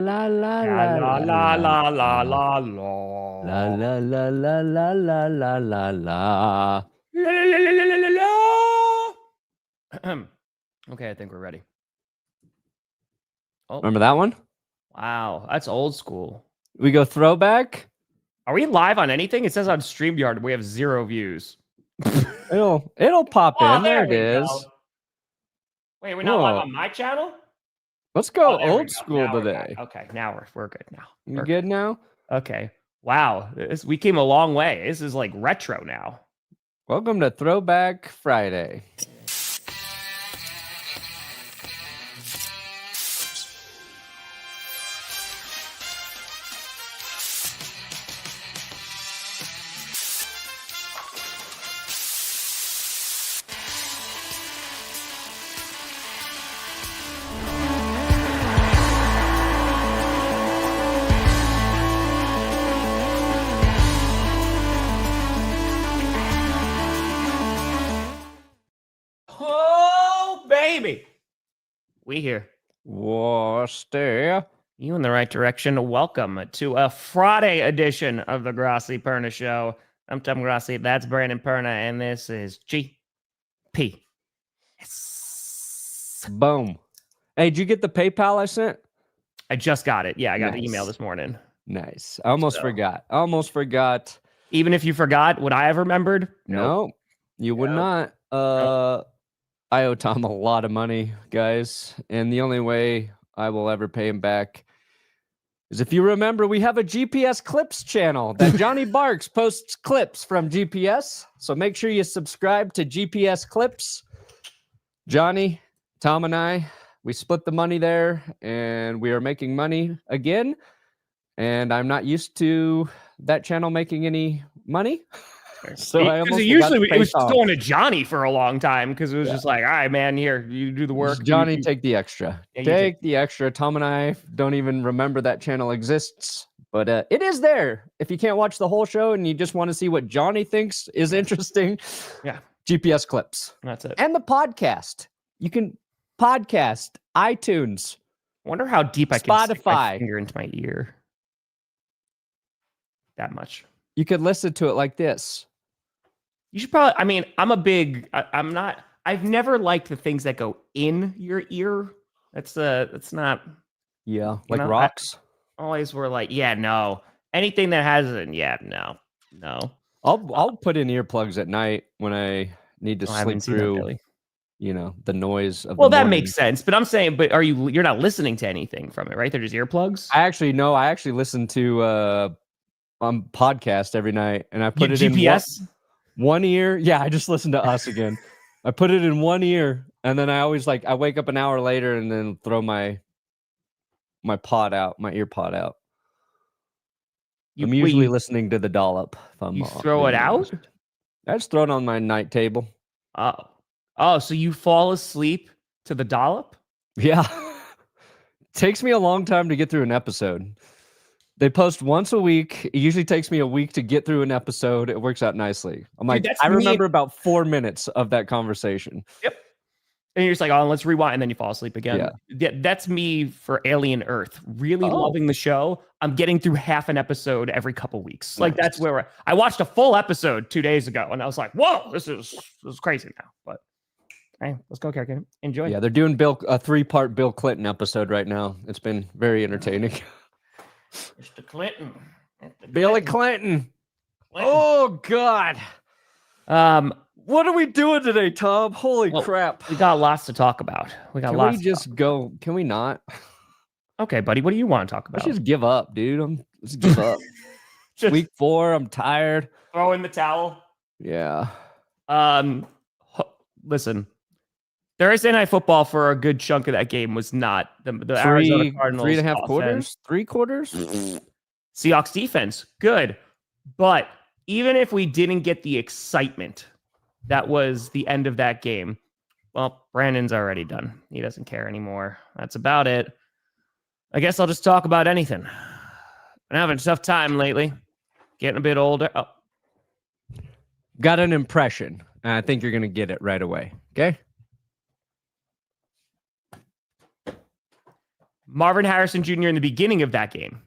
La la La la la la la la la la la la la. la la la la la la la la. La, la, la, la, la, la, la. Okay, I think we're ready. Oh, Remember that one? wow, that's old school. We go throwback. Are we live on anything? It says on StreamYard we have 0 views. It'll pop in. There it is. Go. Wait, we're not live on my channel? Let's go there we old go. school Now we're today. back. Okay, now we're good now. You good now? Okay. Wow, we came a long way. This is like retro now. Welcome to Throwback Friday. Oh, baby. We here. Worcester. You in the right direction. Welcome to a Friday edition of the Grossi Perna Show. I'm Tom Grossi. That's Brandon Perna, and this is GP. Yes. Boom. Hey, did you get the PayPal I sent? I just got it. Yeah, I got the email this morning. Nice. I almost forgot. Even if you forgot, would I have remembered? No, you would not. I owe Tom a lot of money, guys, and the only way I will ever pay him back is if you remember, we have a GPS clips channel that Johnny Barks posts clips from GPS. So make sure you subscribe to GPS clips. Johnny, Tom, and I, we split the money there, and we are making money again. And I'm not used to that channel making any money. So I almost usually it was going to Johnny for a long time because it was just like, all right, man, here, you do the work. Johnny, take the extra. Take the extra. Tom and I don't even remember that channel exists, but it is there. If you can't watch the whole show and you just want to see what Johnny thinks is interesting, GPS clips. That's it. And the podcast. You can podcast, iTunes. I wonder how deep I can stick my Spotify. finger into my ear. That much. You could listen to it like this. You should probably, I mean, I've never liked the things that go in your ear. That's not. Yeah, like rocks. Always were like, yeah, no. Anything that has it, no. I'll put in earplugs at night when I need to sleep through, the noise of the morning. That makes sense. But I'm saying, you're not listening to anything from it, right? They're just earplugs? I actually listen to podcast every night, and I put it GPS? in one ear. Yeah, I just listen to us again. I put it in one ear, and then I always I wake up an hour later and then throw my pod out, my ear pod out. I'm usually listening to the dollop. You throw it out? I just throw it on my night table. Oh, so you fall asleep to the dollop? Yeah. Takes me a long time to get through an episode. They post once a week. It usually takes me a week to get through an episode. It works out nicely. I'm like, I remember about 4 minutes of that conversation. Yep. And you're just like, oh, let's rewind. And then you fall asleep again. Yeah. That's me for Alien Earth. Really loving the show. I'm getting through half an episode every couple weeks. Nice. Like, that's where I watched a full episode 2 days ago. And I was like, whoa, this is crazy now. But hey, let's go, Karen. Enjoy. Yeah, they're doing a 3-part Bill Clinton episode right now. It's been very entertaining. Mr. Clinton. Billy Clinton. Oh, God. What are we doing today, Tom? Holy crap. We got lots to talk about. Can we not? Okay, buddy. What do you want to talk about? Let's just give up, dude. Let's give up. Week 4. I'm tired. Throw in the towel. Yeah. Listen. Thursday Night Football for a good chunk of that game was not the Arizona Cardinals. 3.5 quarters? 3 quarters? Seahawks defense, good. But even if we didn't get the excitement that was the end of that game, well, Brandon's already done. He doesn't care anymore. That's about it. I guess I'll just talk about anything. I'm having a tough time lately. Getting a bit older. Oh. Got an impression, and I think you're going to get it right away. Okay? Marvin Harrison Jr. in the beginning of that game.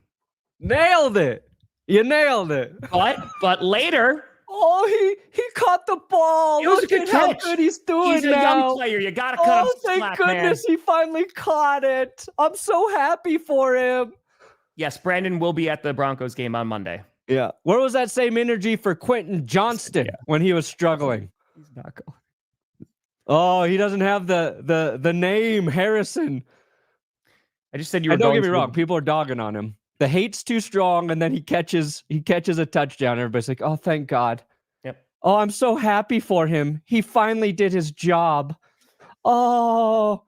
Nailed it. You nailed it. But later. Oh, he caught the ball. It was Look a good at how catch. good he's doing He's a now. young player. You got to cut him some thank slack, goodness man. he finally caught it. I'm so happy for him. Yes, Brandon will be at the Broncos game on Monday. Yeah. Where was that same energy for Quentin Johnston when he was struggling? He's not going. Oh, he doesn't have the name Harrison. I just said you were. Don't get me wrong. People are dogging on him. The hate's too strong, and then he catches a touchdown. Everybody's like, "Oh, thank God." Yep. Oh, I'm so happy for him. He finally did his job. Oh,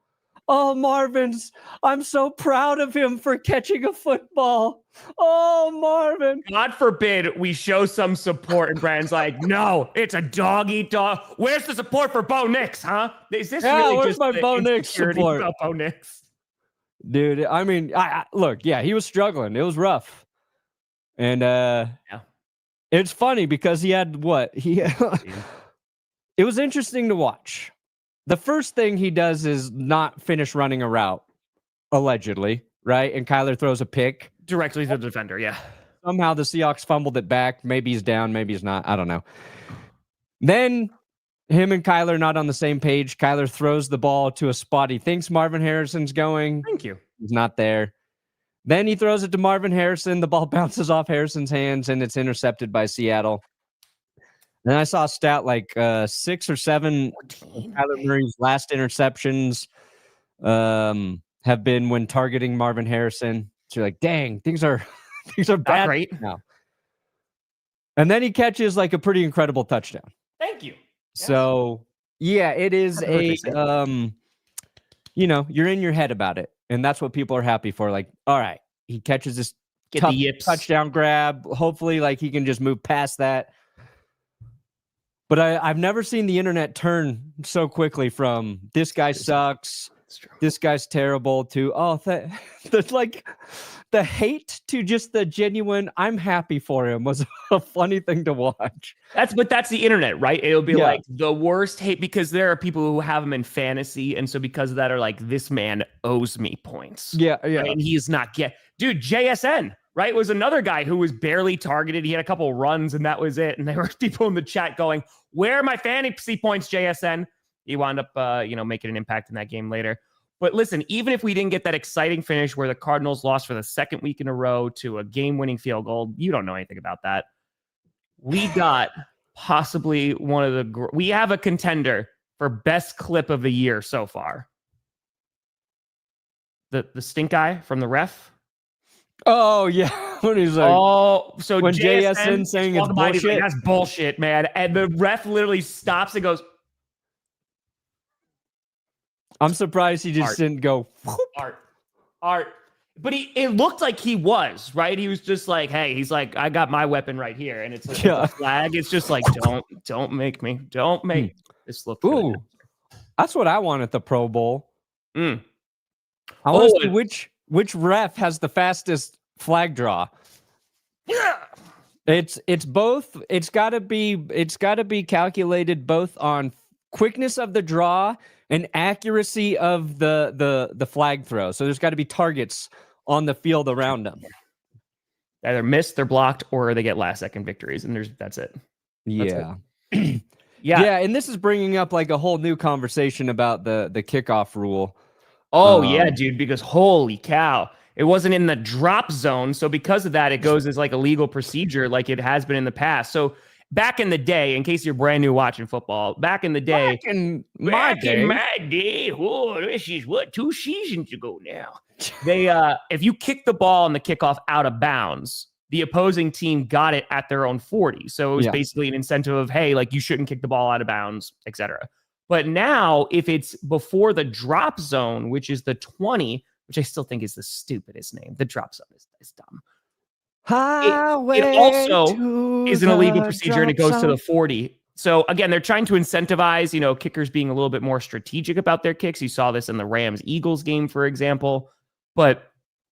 Marvin's. I'm so proud of him for catching a football. Oh, Marvin. God forbid we show some support, and Brandon's like, "No, it's a dog eat dog." Where's the support for Bo Nix, huh? Is this really where's just my the Bo Nix insecurity support? about Bo Nix? Dude, I mean, I look, yeah, he was struggling. It was rough. And it's funny because he had what? It was interesting to watch. The first thing he does is not finish running a route, allegedly, right? And Kyler throws a pick. Directly to the defender, yeah. Somehow the Seahawks fumbled it back. Maybe he's down, maybe he's not. I don't know. Then him and Kyler not on the same page. Kyler throws the ball to a spot he thinks Marvin Harrison's going. Thank you. He's not there. Then he throws it to Marvin Harrison. The ball bounces off Harrison's hands, and it's intercepted by Seattle. Then I saw a stat like 6 or 7 Kyler Murray's last interceptions have been when targeting Marvin Harrison. So you're like, dang, things are bad right now. And then he catches like a pretty incredible touchdown. Thank you. So yeah, it is you're in your head about it. And that's what people are happy for. Like, all right, he catches this tough touchdown grab. Hopefully, like he can just move past that. But I've never seen the internet turn so quickly from this guy sucks, this guy's terrible to that's like the hate to just the genuine I'm happy for him was a funny thing to watch. That's the internet, right? It'll be like the worst hate because there are people who have him in fantasy, and so because of that are like, this man owes me points. Yeah. Right? And he is not dude, JSN, right? Was another guy who was barely targeted. He had a couple runs and that was it. And there were people in the chat going, "Where are my fantasy points, JSN?" He wound up making an impact in that game later. But listen, even if we didn't get that exciting finish where the Cardinals lost for the second week in a row to a game-winning field goal, you don't know anything about that. We got possibly we have a contender for best clip of the year so far. The stink eye from the ref. Oh yeah, when he's like, so when JSN saying it's bullshit. Like, that's bullshit, man. And the ref literally stops and goes, I'm surprised he just didn't go art. But it looked like he was, right? He was just like, hey, he's like, I got my weapon right here. And it's like a flag. It's just like, don't make this look good. Ooh, that's what I want at the Pro Bowl. I want to see which ref has the fastest flag draw. Yeah. It's both. It's got to be calculated both on quickness of the draw and accuracy of the flag throw. So there's got to be targets on the field around them. Either miss, they're blocked, or they get last second victories, and that's it. Yeah. Yeah. And this is bringing up like a whole new conversation about the kickoff rule. Oh yeah, dude, because holy cow, it wasn't in the drop zone. So because of that, it goes as like a legal procedure like it has been in the past. So back in the day, in case you're brand new watching football, back in my day, oh, this is 2 seasons ago now. They if you kick the ball on the kickoff out of bounds, the opposing team got it at their own 40. So it was basically an incentive of, hey, like you shouldn't kick the ball out of bounds, etc. But now if it's before the drop zone, which is the 20, which I still think is the stupidest name, the drop zone is dumb. It also is an illegal procedure and it goes to the 40. So again, they're trying to incentivize, kickers being a little bit more strategic about their kicks. You saw this in the Rams-Eagles game, for example. But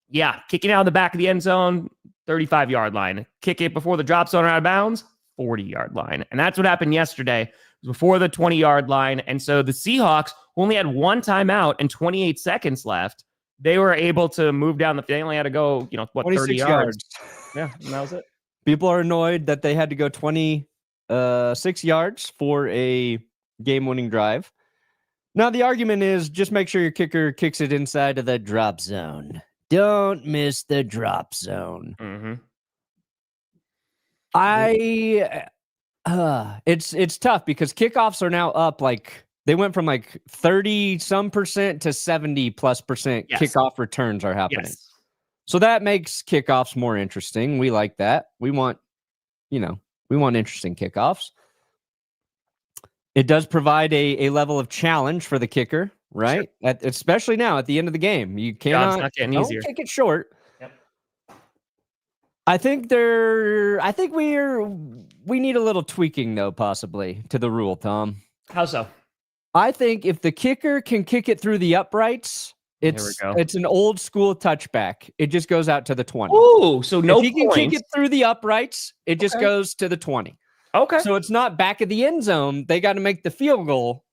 yeah, kicking out of the back of the end zone, 35-yard line. Kick it before the drop zone or out of bounds, 40-yard line. And that's what happened yesterday. It was before the 20-yard line. And so the Seahawks only had one timeout and 28 seconds left. they were able to move down the. They only had to go, 30 yards. Yeah, and that was it. People are annoyed that they had to go 26 yards for a game-winning drive. Now, the argument is just make sure your kicker kicks it inside of the drop zone. Don't miss the drop zone. Mm-hmm. It's tough because kickoffs are now up they went from 30% to 70+% kickoff returns are happening. Yes. So that makes kickoffs more interesting. We like that. We want interesting kickoffs. It does provide a level of challenge for the kicker, right? Sure. Especially now at the end of the game. You cannot kick it short. Yep. I think we need a little tweaking though, possibly, to the rule, Tom. How so? I think if the kicker can kick it through the uprights, it's an old school touchback. It just goes out to the 20. Oh, so no if he can kick it through the uprights, it just goes to the 20. Okay. So it's not back of the end zone. They got to make the field goal.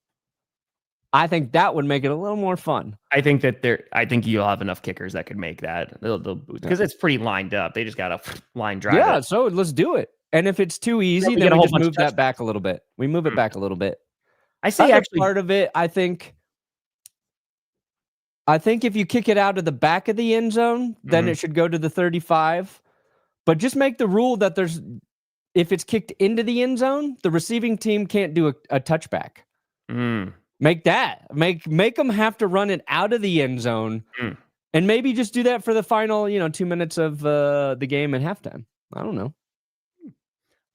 I think that would make it a little more fun. I think you'll have enough kickers that could make that. They'll because it's pretty lined up. They just got to line drive. Yeah, it. So let's do it. And if it's too easy, then we just move that back a little bit. We move it back a little bit. I say actually part of it, I think if you kick it out of the back of the end zone, then it should go to the 35. But just make the rule that if it's kicked into the end zone, the receiving team can't do a touchback. Make them have to run it out of the end zone, and maybe just do that for the final 2 minutes of the game at halftime. I don't know.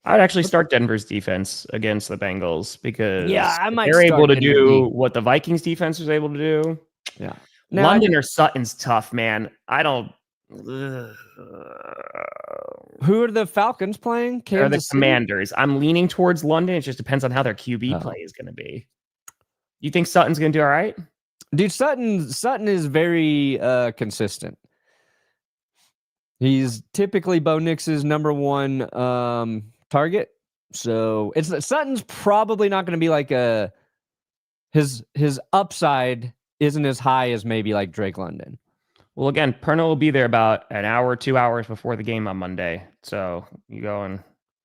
I'd actually start Denver's defense against the Bengals because they're able to do what the Vikings defense was able to do. Yeah. Now, London or Sutton's tough, man. I don't. Who are the Falcons playing? They're the Commanders. I'm leaning towards London. It just depends on how their QB play is going to be. You think Sutton's going to do all right? Dude, Sutton is very consistent. He's typically Bo Nix's number one target. So Sutton's probably not going to be his upside isn't as high as maybe like Drake London. Well, again, Perna will be there about an hour, 2 hours before the game on Monday. So you go and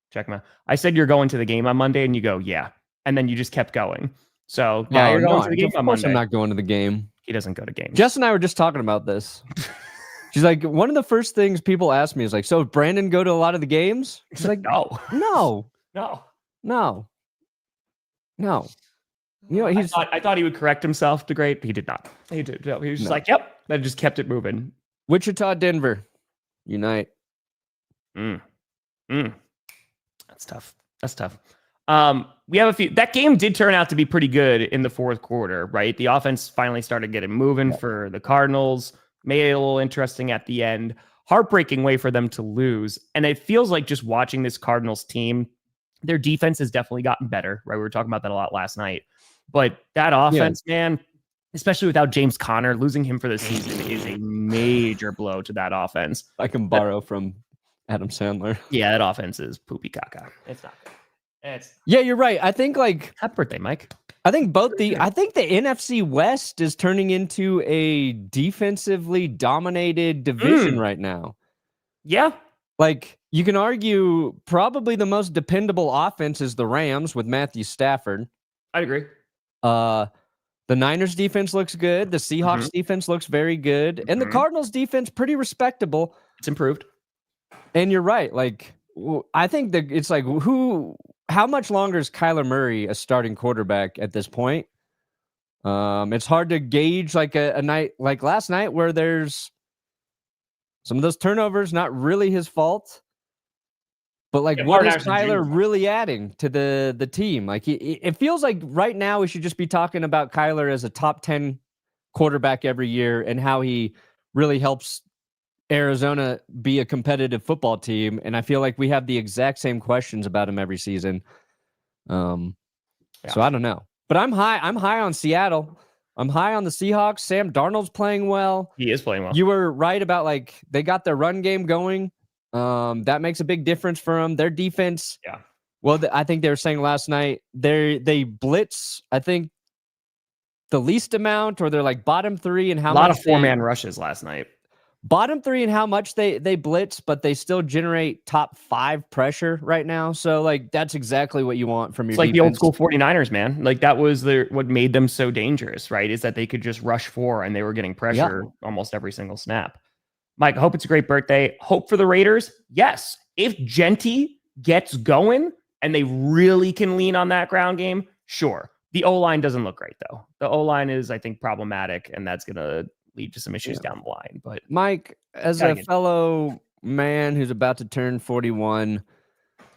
check him out. I said you're going to the game on Monday, and you go, yeah. And then you just kept going. So you're going to the game on Monday. I'm not going to the game. He doesn't go to games. Jess and I were just talking about this. She's like, one of the first things people ask me is like, so Brandon go to a lot of the games? She's like, no. I thought he would correct himself to great. He did not. He did. No, he was just like, yep. That just kept it moving. Wichita, Denver, unite. That's tough. We have a few. That game did turn out to be pretty good in the fourth quarter, right? The offense finally started getting moving for the Cardinals. Made it a little interesting at the end. Heartbreaking way for them to lose. And it feels like just watching this Cardinals team, their defense has definitely gotten better, right? We were talking about that a lot last night. But that offense, man, especially without James Conner, losing him for the season is a major blow to that offense. I can borrow from Adam Sandler. Yeah, that offense is poopy caca. It's not good. Yeah, you're right. I think happy birthday, Mike. I think the NFC West is turning into a defensively dominated division right now. Yeah. You can argue probably the most dependable offense is the Rams with Matthew Stafford. I agree. The Niners defense looks good. The Seahawks defense looks very good. And the Cardinals defense pretty respectable. It's improved. And you're right. I think that it's how much longer is Kyler Murray a starting quarterback at this point? It's hard to gauge a night like last night where there's some of those turnovers, not really his fault. But what is Kyler really adding to the team? It feels like right now we should just be talking about Kyler as a top 10 quarterback every year and how he really helps Arizona be a competitive football team. And I feel like we have the exact same questions about him every season. So I don't know, but I'm high on Seattle. I'm high on the Seahawks. Sam Darnold's playing well. He is playing well. You were right about they got their run game going. That makes a big difference for them. Their defense. Yeah. Well, I think they were saying last night they blitz. I think the least amount, or they're like bottom 3 and how a lot much of 4-man rushes last night. Bottom 3 and how much they blitz, but they still generate top 5 pressure right now. So like that's exactly what you want from your defense. Like defense. the old school 49ers, man. Like that was what made them so dangerous, right? Is that they could just rush 4 and they were getting pressure almost every single snap. Mike, I hope it's a great birthday. Hope for the Raiders. Yes. If Genty gets going and they really can lean on that ground game, sure. The O-line doesn't look great though. The O-line is, I think, problematic, and that's going to lead to some issues down the line. But Mike, as a fellow man who's about to turn 41,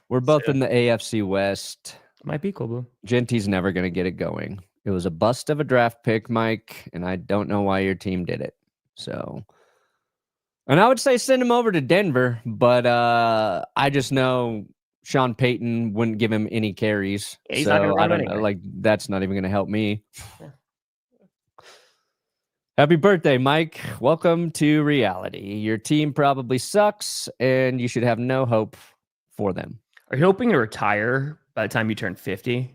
we're both in the AFC West. Might be cool, Blue. Genty's never going to get it going. It was a bust of a draft pick, Mike, and I don't know why your team did it. So, and I would say send him over to Denver, but I just know Sean Payton wouldn't give him any carries. Yeah, so I don't know. Like, that's not even going to help me. Yeah. Happy birthday, Mike. Welcome to reality. Your team probably sucks, and you should have no hope for them. Are you hoping to retire by the time you turn 50?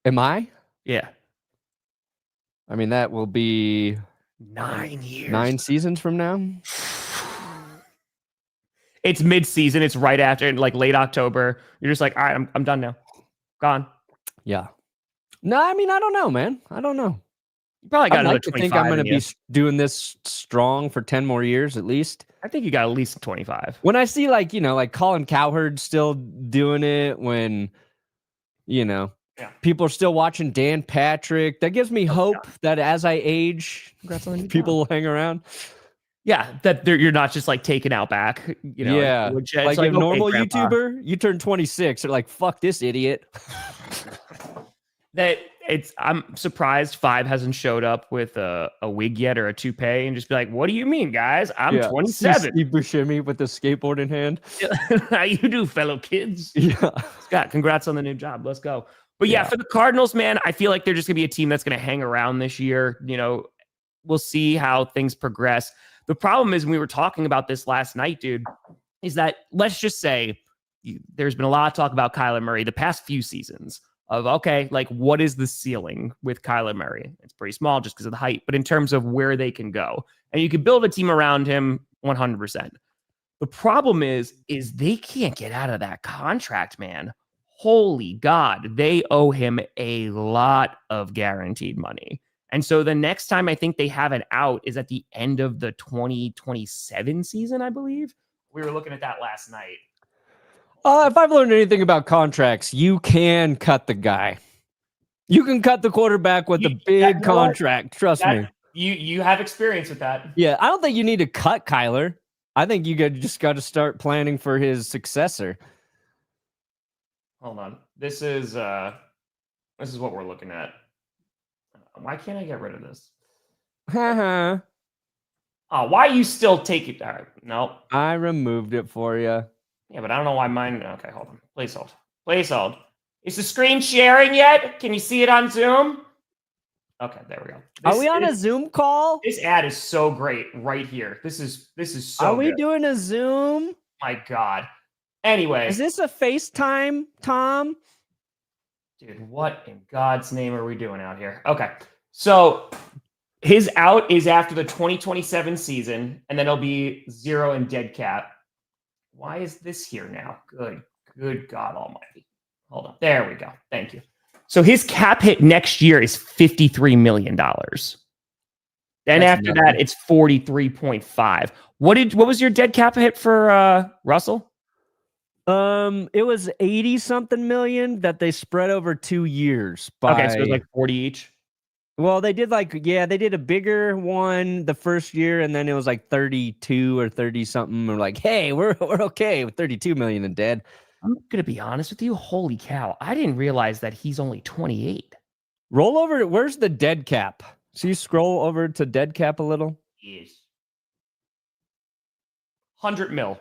Am I? Yeah. I mean, that will be 9 years. 9 seasons from now. It's mid-season. It's right after, like late October. You're just like, all right, I'm done now. Gone. Yeah. No, I mean, I don't know, man. I don't know. You probably got another 25. I think I'm going to be doing this strong for 10 more years at least. I think you got at least 25. When I see like Colin Cowherd still doing it, when, people are still watching Dan Patrick, that gives me hope that as I age, people will hang around. Yeah, that you're not just like taken out back. Yeah, like a normal YouTuber, you turn 26, they're like, fuck this idiot. I'm surprised 5 hasn't showed up with a wig yet or a toupee and just be like, what do you mean, guys? I'm 27. Steve Buscemi with the skateboard in hand. How you do, fellow kids? Yeah. Scott, congrats on the new job. Let's go. But yeah, for the Cardinals, man, I feel like they're just going to be a team that's going to hang around this year. We'll see how things progress. The problem is, when we were talking about this last night, dude, is that let's just say there's been a lot of talk about Kyler Murray the past few seasons of, okay, like what is the ceiling with Kyler Murray? It's pretty small just because of the height, but in terms of where they can go, and you can build a team around him 100%. The problem is they can't get out of that contract, man. Holy God, they owe him a lot of guaranteed money. And so the next time I think they have it out is at the end of the 2027 season, I believe. We were looking at that last night. If I've learned anything about contracts, you can cut the guy. You can cut the quarterback with a big contract. Trust me. You have experience with that. Yeah, I don't think you need to cut Kyler. I think you just got to start planning for his successor. Hold on. This is what we're looking at. Why can't I get rid of this? Haha. Why are you still taking? All right, no. I removed it for you. Yeah, but I don't know why mine. Okay, hold on. Please hold. Please hold. Is the screen sharing yet? Can you see it on Zoom? Okay, there we go. Are we on a Zoom call? This ad is so great right here. This is so. Are we doing a Zoom? My God. Anyway, is this a FaceTime, Tom? Dude, what in God's name are we doing out here? Okay, so his out is after the 2027 season, and then it'll be 0 in dead cap. Why is this here now? Good God Almighty. Hold on. There we go. Thank you. So his cap hit next year is $53 million. Then after that, it's 43.5. What was your dead cap hit for Russell? It was 80 something million that they spread over 2 years. Okay, so it was like 40 each. Well, they did they did a bigger one the first year, and then it was like 32 or 30 something. We're like, hey, we're okay with 32 million in dead. I'm gonna be honest with you. Holy cow! I didn't realize that he's only 28. Roll over. Where's the dead cap? So you scroll over to dead cap a little. Yes. 100 mil.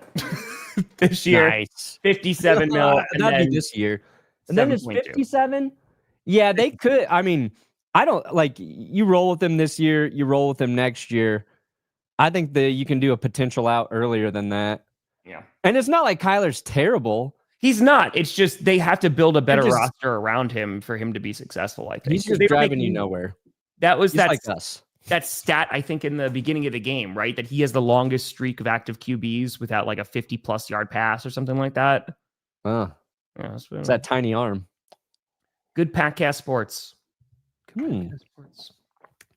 This year, nice. 57 mil. That'd be this year. And then it's 57. Yeah, they could. I mean, I don't like you roll with them this year. You roll with them next year. I think that you can do a potential out earlier than that. Yeah. And it's not like Kyler's terrible. He's not. It's just they have to build a better just- roster around him for him to be successful, I think. He's just driving you nowhere. That was He's like us. That stat, I think, in the beginning of the game, right? That he has the longest streak of active QBs without like a 50-plus yard pass or something like that. Yeah, it's that tiny arm. Good Podcast Sports.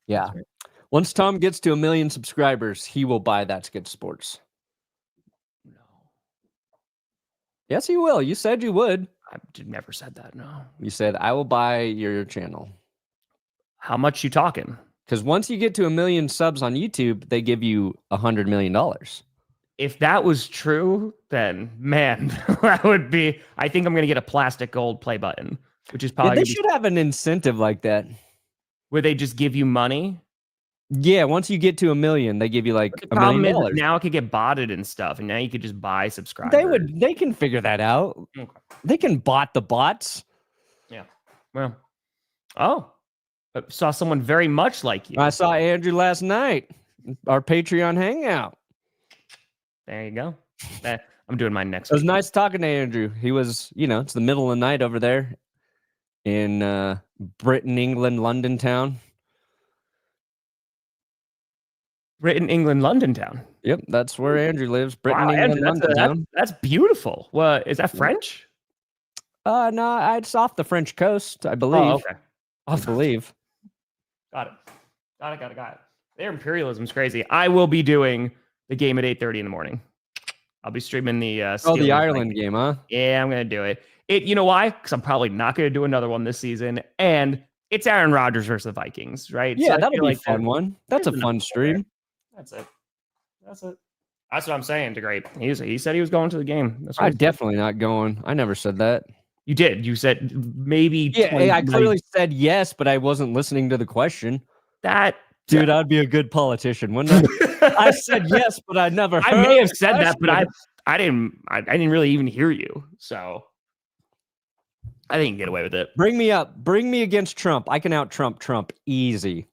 Yeah. Right. Once Tom gets to 1 million subscribers, he will buy That's Good Sports. No. Yes, he will. You said you would. I never said that, no. You said, I will buy your channel. How much you talking? Because once you get to 1 million subs on YouTube, they give you $100 million. If that was true, then, man, that would be... I think I'm going to get a plastic gold play button, which is probably... they should have an incentive like that. Where they just give you money? Yeah, once you get to 1 million, they give you like $1 million. Now it could get botted and stuff, and now you could just buy subscribers. They can figure that out. Okay. They can bot the bots. Yeah. Well. Oh. I saw someone very much like you. I saw Andrew last night. Our Patreon hangout. There you go. I'm doing mine next week. It was week. nice talking to Andrew. He was, it's the middle of the night over there in Britain, England, London town. Britain, England, London town. Yep, that's where Andrew lives. Britain, England, London town. That's beautiful. What is that French? No, it's off the French coast, I believe. Oh, okay. I believe. Got it. Their imperialism is crazy. I will be doing the game at 8:30 in the morning. I'll be streaming the the Ireland game, huh? Yeah, I'm gonna do it. You know why? Because I'm probably not gonna do another one this season, and it's Aaron Rodgers versus the Vikings, right? Yeah, so that'll be a fun one. That's a fun stream. That's it. That's what I'm saying to Grape. He said he was going to the game. I'm definitely not going. I never said that. You did. You said maybe. Yeah, I clearly said yes, but I wasn't listening to the question. Dude, I'd be a good politician, wouldn't I? I said yes, but I never. I may have said that, but I didn't really even hear you. So I think you can get away with it. Bring me up. Bring me against Trump. I can out Trump easy.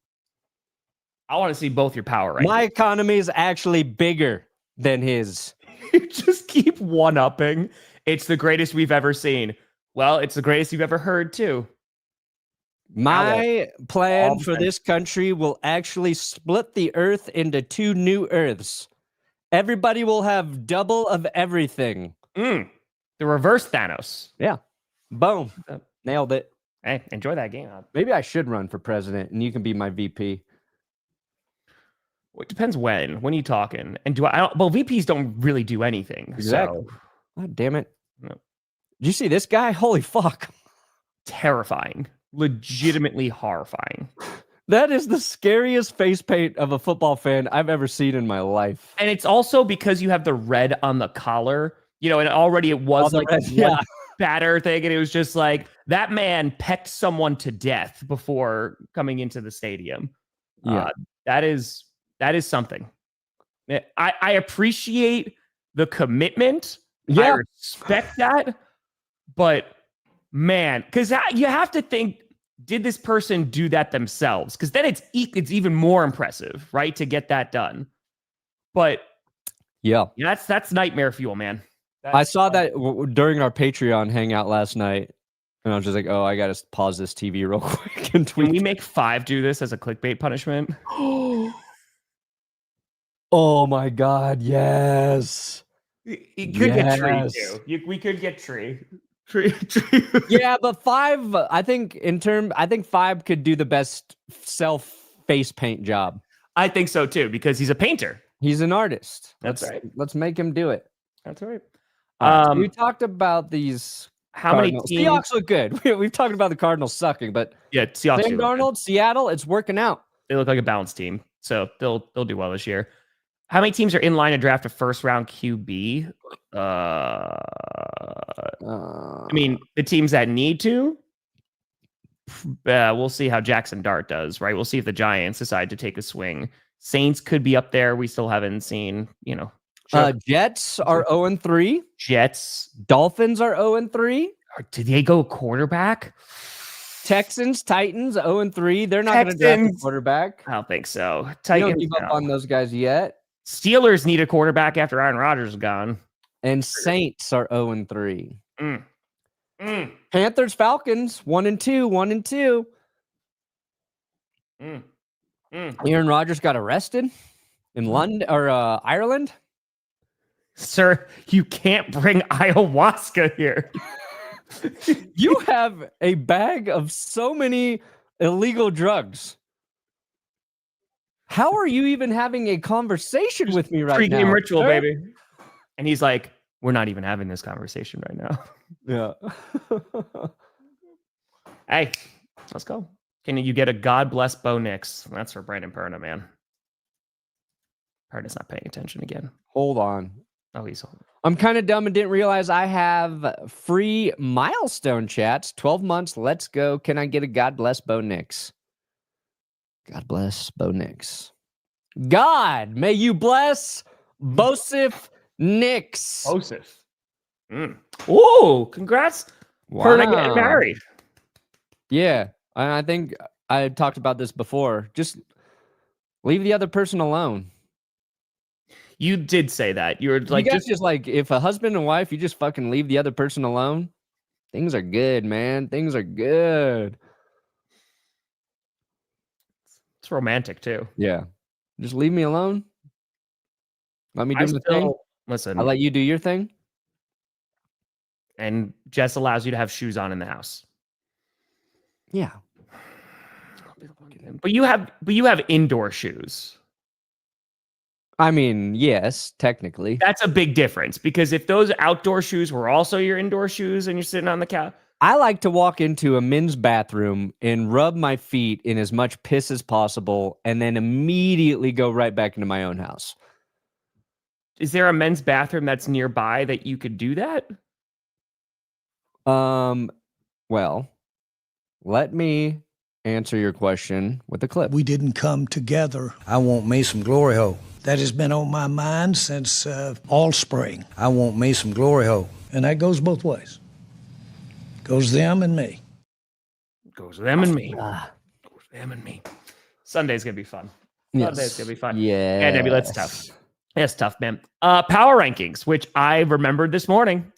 I want to see both your power. My economy is actually bigger than his. You just keep one-upping. It's the greatest we've ever seen. Well, it's the greatest you've ever heard, too. My plan for this country will actually split the earth into 2 new earths. Everybody will have double of everything. The reverse Thanos. Yeah. Boom. Nailed it. Hey, enjoy that game. Maybe I should run for president and you can be my VP. Well, it depends when. When are you talking? And VPs don't really do anything. Exactly. So. God damn it. No. Did you see this guy? Holy fuck. Terrifying. Legitimately horrifying. That is the scariest face paint of a football fan I've ever seen in my life. And it's also because you have the red on the collar, and already it was like a batter thing. And it was just like that man pecked someone to death before coming into the stadium. Yeah. That is something. I appreciate the commitment. Yeah. I respect that. But man, because you have to think, did this person do that themselves? Because then it's even more impressive, right? To get that done. But yeah, that's nightmare fuel, man. I saw that during our Patreon hangout last night. And I was just like, oh, I got to pause this TV real quick and tweet. Can we make 5 do this as a clickbait punishment? Oh my God, yes. You could get Tree too. We could get Tree. Yeah, but 5, I think 5 could do the best self face paint job. I think so too, because he's a painter. He's an artist. That's right. Let's make him do it. That's right. We talked about these. How Cardinals. many teams? Seahawks look good. We've talked about the Cardinals sucking, but yeah, Seahawks. Sam Darnold, Seattle, it's working out. They look like a balanced team, so they'll do well this year. How many teams are in line to draft a first-round QB? I mean, the teams that need to. We'll see how Jackson Dart does, right? We'll see if the Giants decide to take a swing. Saints could be up there. We still haven't seen, Jets are 0-3. Jets. Dolphins are 0-3. Did they go quarterback? Texans, Titans, 0-3. They're not going to draft a quarterback. I don't think so. Titans don't give up on those guys yet. Steelers need a quarterback after Aaron Rodgers is gone. And Saints are 0-3. Panthers, Falcons, 1-2, 1-2. Aaron Rodgers got arrested in London or Ireland. Sir, you can't bring ayahuasca here. You have a bag of so many illegal drugs. How are you even having a conversation with me right now? Pre-game ritual, sir? baby. And he's like, we're not even having this conversation right now. Yeah. Hey, let's go. Can you get a God bless Bo Nix? That's for Brandon Perna, man. Perna's not paying attention again. Hold on. Oh, he's holding. I'm kind of dumb and didn't realize I have free milestone chats. 12 months. Let's go. Can I get a God bless Bo Nix? God bless Bo Nix. God, may you bless Bosif Nix. Joseph. Oh, congrats. Perna getting married. Yeah. I think I talked about this before. Just leave the other person alone. You did say that. You were like, you guys just like, if a husband and wife, you just fucking leave the other person alone. Things are good, man. Things are good. It's romantic too. Yeah. Just leave me alone. Let me do my thing. Listen, I'll let you do your thing. And Jess allows you to have shoes on in the house. Yeah. But you have indoor shoes. I mean, yes, technically. That's a big difference, because if those outdoor shoes were also your indoor shoes and you're sitting on the couch. I like to walk into a men's bathroom and rub my feet in as much piss as possible and then immediately go right back into my own house. Is there a men's bathroom that's nearby that you could do that? Well, let me answer your question with a clip. We didn't come together. I want me some glory hole. That has been on my mind since all spring. I want me some glory hole. And that goes both ways. Goes them and me. Goes them and me. Goes them and me. Sunday's going to be fun. Sunday's going to be fun. Yeah. Yeah, Debbie, that's tough. That's tough, man. Power rankings, which I remembered this morning.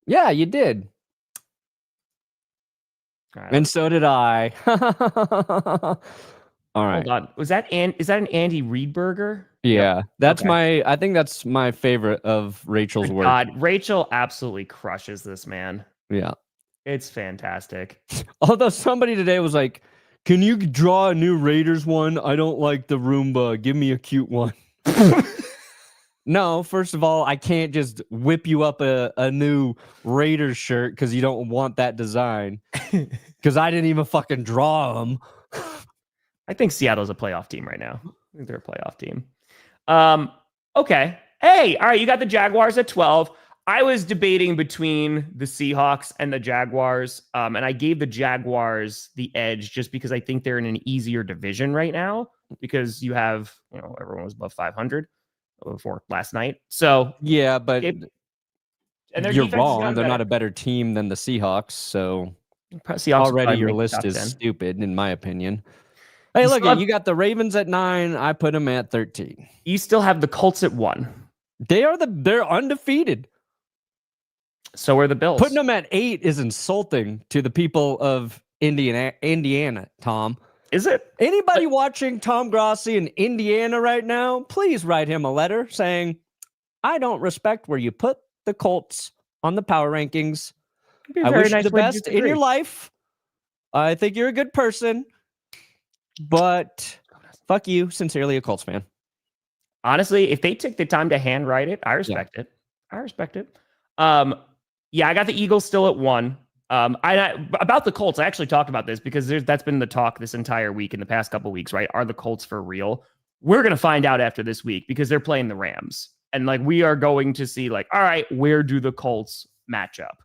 Yeah, you did. Right. And so did I. All right. Hold on. Is that an Andy Reid burger? Yeah. That's Okay. I think that's my favorite of Rachel's work. God, Rachel absolutely crushes this, man. Yeah. It's fantastic. Although somebody today was like, can you draw a new Raiders one? I don't like the Roomba. Give me a cute one. No, first of all, I can't just whip you up a new Raiders shirt because you don't want that design. Because I didn't even fucking draw them. I think Seattle's a playoff team right now. I think they're a playoff team. Okay. Hey, all right, you got the Jaguars at 12. I was debating between the Seahawks and the Jaguars, and I gave the Jaguars the edge just because I think they're in an easier division right now, because you have, everyone was above 500 before last night. So yeah, but and you're wrong. They're not a better team than the Seahawks. So Seahawks already your list is stupid, in my opinion. Hey, look, you got the Ravens at 9. I put them at 13. You still have the Colts at 1. They're undefeated. So are the Bills. Putting them at 8 is insulting to the people of Indiana, Tom. Is it? Anybody watching Tom Grossi in Indiana right now, please write him a letter saying, I don't respect where you put the Colts on the power rankings. I wish you the best in your life. I think you're a good person, but fuck you. Sincerely, a Colts fan. Honestly, if they took the time to handwrite it, I respect it. I respect it. Yeah, I got the Eagles still at 1. About the Colts, I actually talked about this because that's been the talk this entire week, in the past couple of weeks, right? Are the Colts for real? We're going to find out after this week because they're playing the Rams. And we are going to see all right, where do the Colts match up?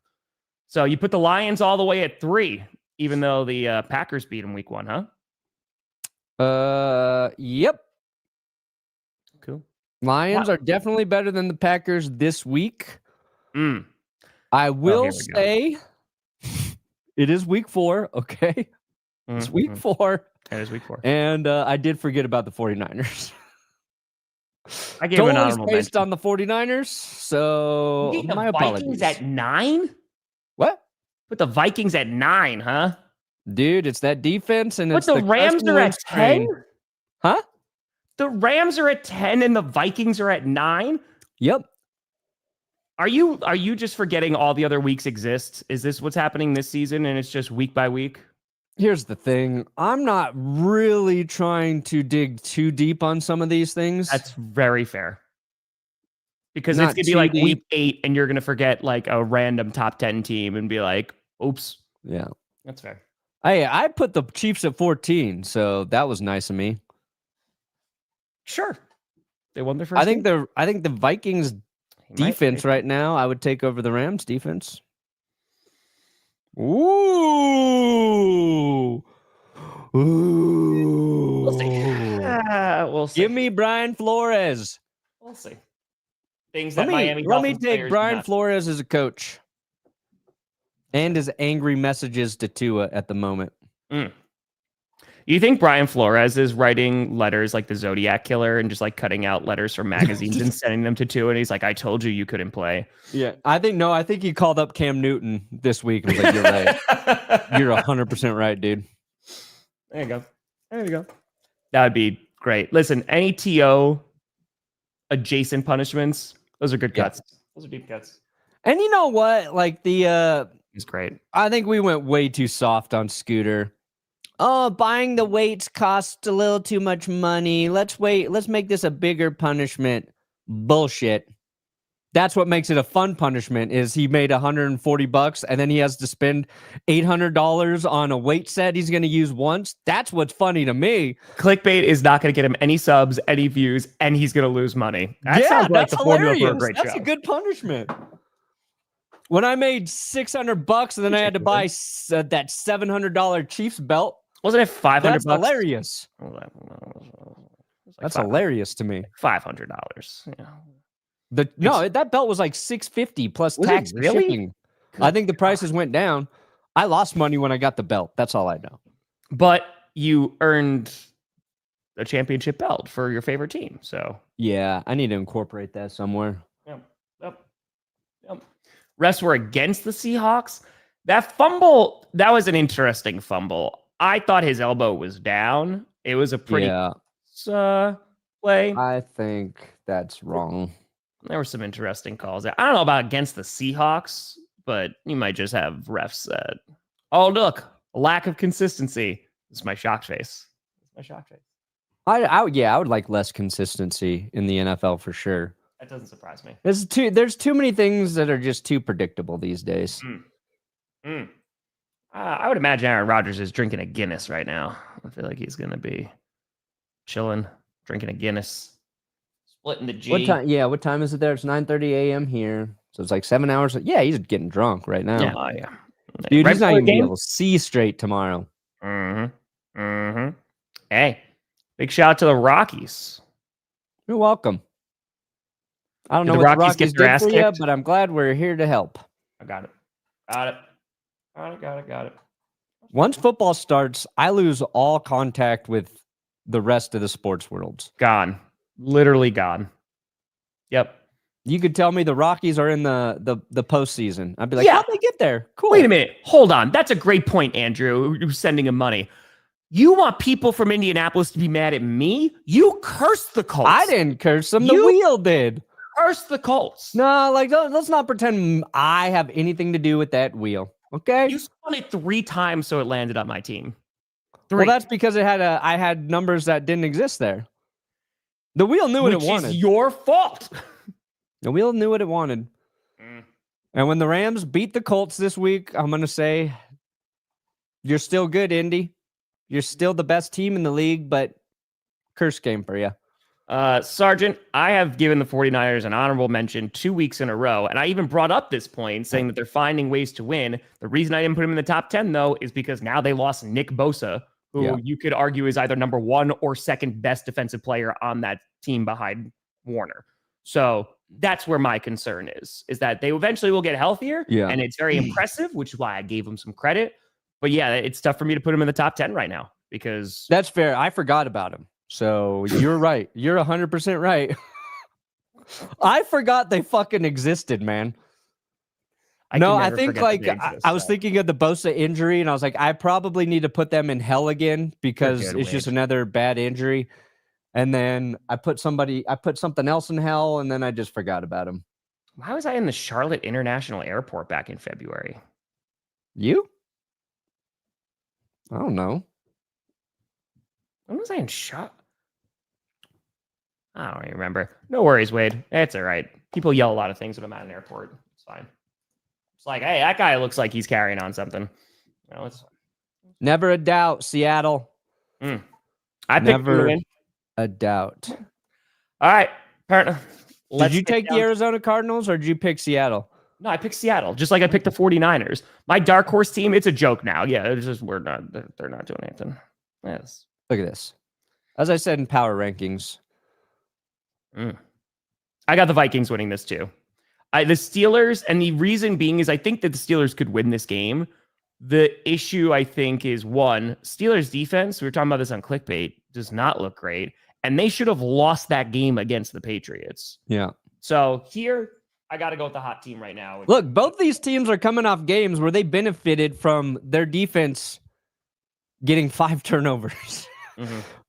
So you put the Lions all the way at 3, even though the Packers beat them week 1, huh? Yep. Cool. Lions are definitely better than the Packers this week. I will say it is week 4, okay? It's week 4. It is week 4. And I did forget about the 49ers. I gave him an Totally honorable spaced mention. on the 49ers, so You gave my the apologies. Vikings at 9? What? Put the Vikings at 9, huh? Dude, it's that defense and But it's the the Rams Carson are Wentz at 10? train. Huh? The Rams are at 10 and the Vikings are at 9? Yep. Are you just forgetting all the other weeks exist? Is this what's happening this season and it's just week by week? Here's the thing. I'm not really trying to dig too deep on some of these things. That's very fair. Because Not it's going to be too like deep. week 8 and you're going to forget like a random top 10 team and be like, oops. Yeah. That's fair. I put the Chiefs at 14, so that was nice of me. Sure. They won their first I think game. the Vikings defense right now, I would take over the Rams defense. Ooh. Ooh. We'll see. We'll see. Give me Brian Flores. We'll see. Things that Miami Let me Dolphins take players Brian not- Flores as a coach. And his angry messages to Tua at the moment. You think Brian Flores is writing letters like the Zodiac Killer and just like cutting out letters from magazines and sending them to Tua? And he's like, I told you couldn't play. Yeah, I think he called up Cam Newton this week and was like, you're right. You're 100% right, dude. There you go. There you go. That would be great. Listen, any TO adjacent punishments, those are good Yeah. cuts. Those are deep cuts. And you know what? Like It's great. I think we went way too soft on Scooter. Oh, buying the weights costs a little too much money. Let's make this a bigger punishment. Bullshit. That's what makes it a fun punishment is he made $140 and then he has to spend $800 on a weight set he's going to use once. That's what's funny to me. Clickbait is not going to get him any subs, any views, and he's going to lose money. That sounds like the formula for a great That's show. a good punishment. When I made $600 and then I had to buy that $700 Chiefs belt, Wasn't it $500? that's hilarious. That's $500. hilarious to me. $500. Yeah. That belt was like $650 plus Was it tax and really? shipping. I think the prices went down. I lost money when I got the belt. That's all I know. But you earned a championship belt for your favorite team. So Yeah, I need to incorporate that somewhere. Yep. Refs were against the Seahawks. That fumble, that was an interesting fumble. I thought his elbow was down. It was a pretty play. I think that's wrong. There were some interesting calls. I don't know about against the Seahawks, but you might just have refs that, oh, look, a lack of consistency. This is my shocked face. I would like less consistency in the NFL for sure. That doesn't surprise me. There's too many things that are just too predictable these days. I would imagine Aaron Rodgers is drinking a Guinness right now. I feel like he's going to be chilling, drinking a Guinness, splitting the G. What time? Yeah, what time is it there? It's 9:30 a.m. here, so it's like 7 hours. Yeah, he's getting drunk right now. Yeah. Dude, Right he's not before even the be game? able to see straight tomorrow. Hey, big shout out to the Rockies. You're welcome. I don't Did know the what the Rockies get Rockies their did ass for you, kicked? but I'm glad we're here to help. I got it. Got it. Once football starts, I lose all contact with the rest of the sports world. Gone. Literally gone. Yep. You could tell me the Rockies are in the postseason. I'd be like, Yeah. how'd they get there? Cool. Wait a minute. Hold on. That's a great point, Andrew. Who's sending him money? You want people from Indianapolis to be mad at me? You cursed the Colts. I didn't curse them. The You- wheel did. curse the Colts. No, like let's not pretend I have anything to do with that wheel. Okay. You spun it 3 times so it landed on my team. 3. Well, that's because I had numbers that didn't exist there. The wheel knew what Which it wanted. is your fault. The wheel knew what it wanted. And when the Rams beat the Colts this week, I'm going to say, you're still good, Indy. You're still the best team in the league, but curse game for you. Sergeant, I have given the 49ers an honorable mention 2 weeks in a row, and I even brought up this point saying that they're finding ways to win. The reason I didn't put him in the top 10, though, is because now they lost Nick Bosa, who you could argue is either number 1 or second best defensive player on that team behind Warner. So that's where my concern is that they eventually will get healthier, and it's very impressive, which is why I gave him some credit. But yeah, it's tough for me to put him in the top 10 right now because... That's fair. I forgot about him. So you're right. You're 100% right. I forgot they fucking existed, man. I think like I was thinking of the Bosa injury, and I was like, I probably need to put them in hell again because it's just another bad injury. And then I put something else in hell, and then I just forgot about him. Why was I in the Charlotte International Airport back in February? You? I don't know. When was I in Charlotte? I don't even remember. No worries, Wade. It's all right. People yell a lot of things when I'm at an airport. It's fine. It's like, hey, that guy looks like he's carrying on something. No, it's never a doubt, Seattle. I picked never a doubt. All right, did you take the Arizona Cardinals or did you pick Seattle? No, I picked Seattle, just like I picked the 49ers. My dark horse team, it's a joke now. Yeah, it's just they're not doing anything. Yes. Look at this. As I said in power rankings. I got the Vikings winning this too. The Steelers, and the reason being is I think that the Steelers could win this game. The issue, I think, is one, Steelers defense, we were talking about this on Clickbait, does not look great. And they should have lost that game against the Patriots. Yeah. So here, I got to go with the hot team right now. Look, both these teams are coming off games where they benefited from their defense getting 5 turnovers.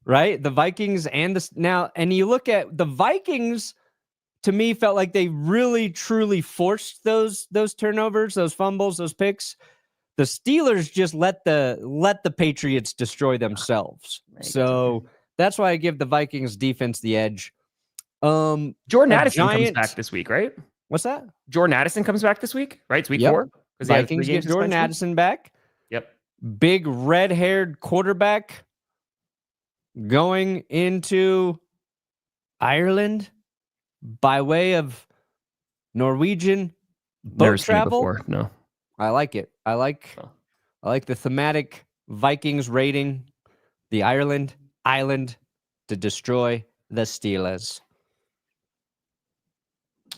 Right? The Vikings and and you look at the Vikings, to me, felt like they really, truly forced those turnovers, those fumbles, those picks. The Steelers just let the Patriots destroy themselves. So that's why I give the Vikings defense the edge. Jordan Addison comes back this week, right? What's that? Jordan Addison comes back this week, right? It's week 4. Vikings get Jordan Addison back. Yep. Big red-haired quarterback going into Ireland by way of Norwegian boat travel. No. I like it. I like the thematic Vikings raiding the island to destroy the Steelers.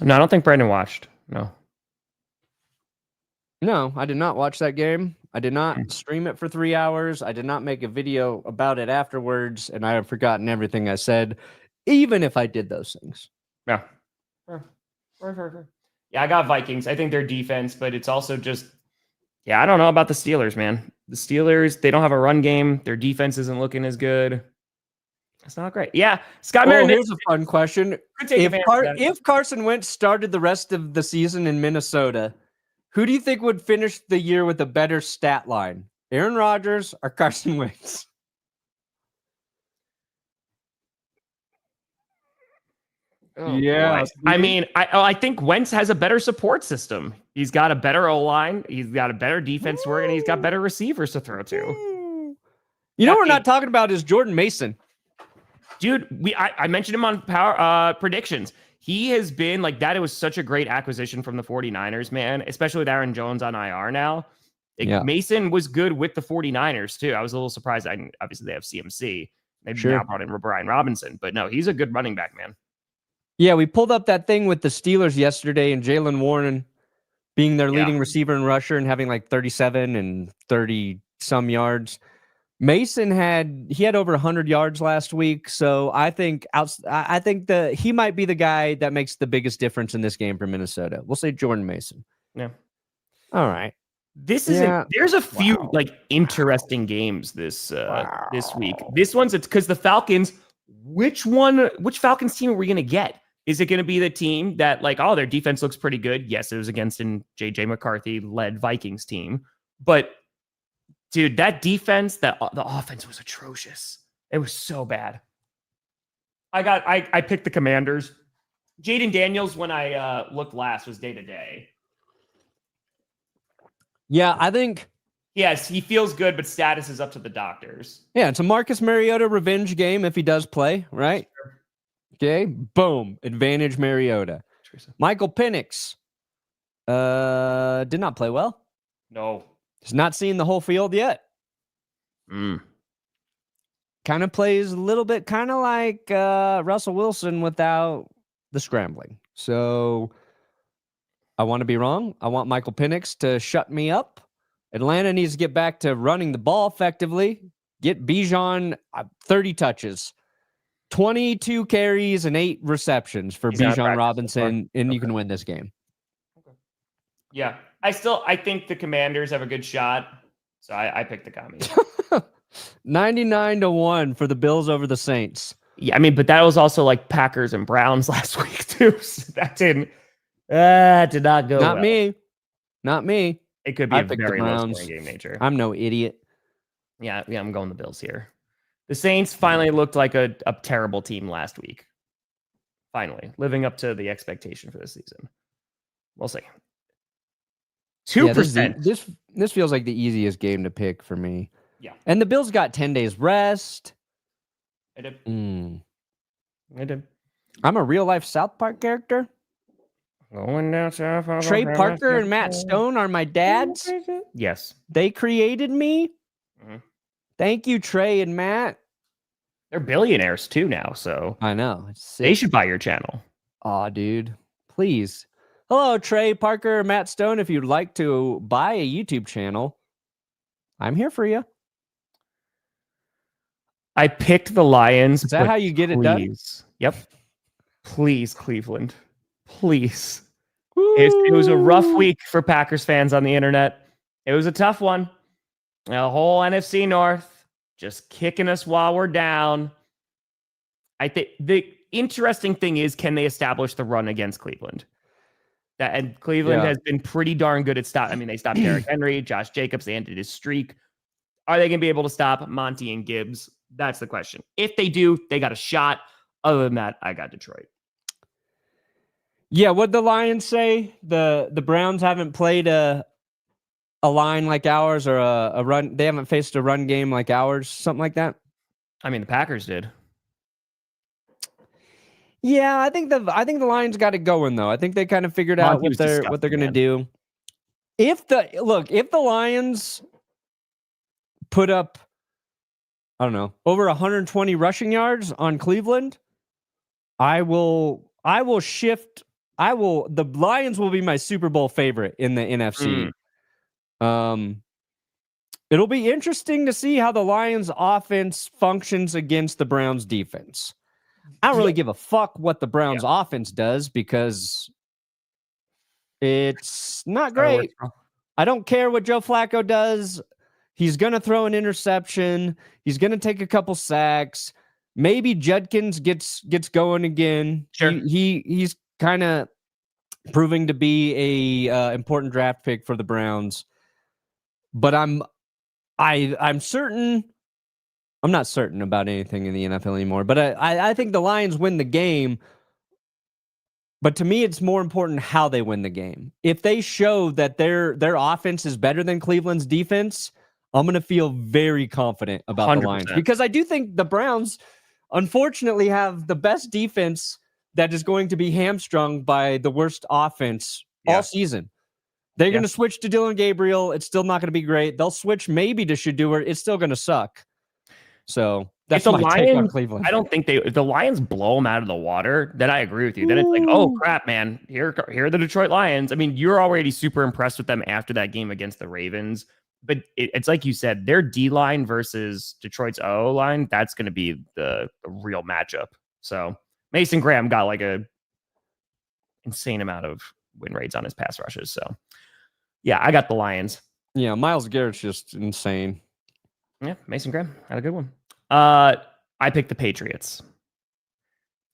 No, I don't think Brandon watched. No, I did not watch that game. I did not stream it for 3 hours. I did not make a video about it afterwards, and I have forgotten everything I said, even if I did those things. Yeah. Yeah, I got Vikings. I think their defense, but it's also just, I don't know about the Steelers, man. The Steelers, they don't have a run game. Their defense isn't looking as good. It's not great. Yeah, Scott Marin. Here's a fun question. If Carson Wentz started the rest of the season in Minnesota, who do you think would finish the year with a better stat line? Aaron Rodgers or Carson Wentz? Boy. I mean, I think Wentz has a better support system. He's got a better O-line. He's got a better defense to work, and he's got better receivers to throw to. You know what we're not talking about is Jordan Mason. Dude, I mentioned him on Power Predictions. He has been like that. It was such a great acquisition from the 49ers, man, especially with Aaron Jones on IR now. Mason was good with the 49ers, too. I was a little surprised. Obviously, they have CMC. They've now brought in Brian Robinson. But no, he's a good running back, man. Yeah, we pulled up that thing with the Steelers yesterday and Jalen Warren being their leading receiver and rusher and having like 37 and 30-some yards. Mason had over 100 yards last week, so I think he might be the guy that makes the biggest difference in this game for Minnesota. We'll say Jordan Mason. Yeah. All right. There's a few interesting games this week. This one's because the Falcons. Which Falcons team are we going to get? Is it going to be the team that their defense looks pretty good? Yes, it was against an JJ McCarthy led Vikings team, but dude, that defense, the offense was atrocious. It was so bad. I picked the Commanders. Jaden Daniels, when I looked last, was day to day. Yeah, I think. Yes, he feels good, but status is up to the doctors. Yeah, it's a Marcus Mariota revenge game if he does play, right? Sure. Okay, boom, advantage Mariota. Michael Penix did not play well. No. He's not seen the whole field yet. Kind of plays a little bit kind of like Russell Wilson without the scrambling. So I want to be wrong. I want Michael Penix to shut me up. Atlanta needs to get back to running the ball effectively. Get Bijan 30 touches. 22 carries and 8 receptions for He's not Bijan practicing Robinson, and you Okay. can win this game. Yeah. I think the Commanders have a good shot. So I picked the Commies. 99-1 for the Bills over the Saints. Yeah, I mean, but that was also like Packers and Browns last week too. So that did not go Not well. me. Not me. It could be I a picked the very low Browns. scoring game nature. I'm no idiot. Yeah, I'm going the Bills here. The Saints finally looked like a terrible team last week. Finally, living up to the expectation for this season. We'll see. 2%. This feels like the easiest game to pick for me. Yeah. And the Bills got 10 days rest. I did. Mm. I did. I'm a real life South Park character. Going down south. Trey Parker and Matt Stone are my dads. Yes. They created me. Mhm. Thank you, Trey and Matt. They're billionaires too now, so I know. It's they sick. should buy your channel. Aw, dude. Please. Hello, Trey Parker, Matt Stone. If you'd like to buy a YouTube channel, I'm here for you. I picked the Lions. Is that but how you get it done? please. Yep. Please, Cleveland. Please. It was a rough week for Packers fans on the internet. It was a tough one. The whole NFC North just kicking us while we're down. I think the interesting thing is, can they establish the run against Cleveland? And Cleveland has been pretty darn good at stop. I mean, they stopped Derrick Henry, Josh Jacobs. They ended his streak. Are they going to be able to stop Monty and Gibbs? That's the question. If they do, they got a shot. Other than that, I got Detroit. Yeah, what'd the Lions say? The Browns haven't played a line like ours, or a run. They haven't faced a run game like ours, something like that. I mean, the Packers did. Yeah, I think the Lions got it going though. I think they kind of figured out Monty what they're was going to do. If the Lions put up, I don't know, over 120 rushing yards on Cleveland, the Lions will be my Super Bowl favorite in the NFC. It'll be interesting to see how the Lions offense functions against the Browns defense. I don't really give a fuck what the Browns offense does because it's not great. I don't care what Joe Flacco does. He's going to throw an interception. He's going to take a couple sacks. Maybe Judkins gets going again. Sure. He's kind of proving to be a important draft pick for the Browns. But I'm certain. I'm not certain about anything in the NFL anymore, but I think the Lions win the game. But to me, it's more important how they win the game. If they show that their offense is better than Cleveland's defense, I'm going to feel very confident about 100%. the Lions. Because I do think the Browns, unfortunately, have the best defense that is going to be hamstrung by the worst offense all season. They're going to switch to Dylan Gabriel. It's still not going to be great. They'll switch maybe to Shedeur. It's still going to suck. So that's my take on Cleveland. I don't think if the Lions blow them out of the water, then I agree with you. Then it's like, oh crap, man, here are the Detroit Lions. I mean, you're already super impressed with them after that game against the Ravens, but it's like you said, their D line versus Detroit's O line. That's going to be the real matchup. So Mason Graham got like a insane amount of win rates on his pass rushes. So yeah, I got the Lions. Yeah, Myles Garrett's just insane. Yeah, Mason Graham had a good one. I picked the Patriots.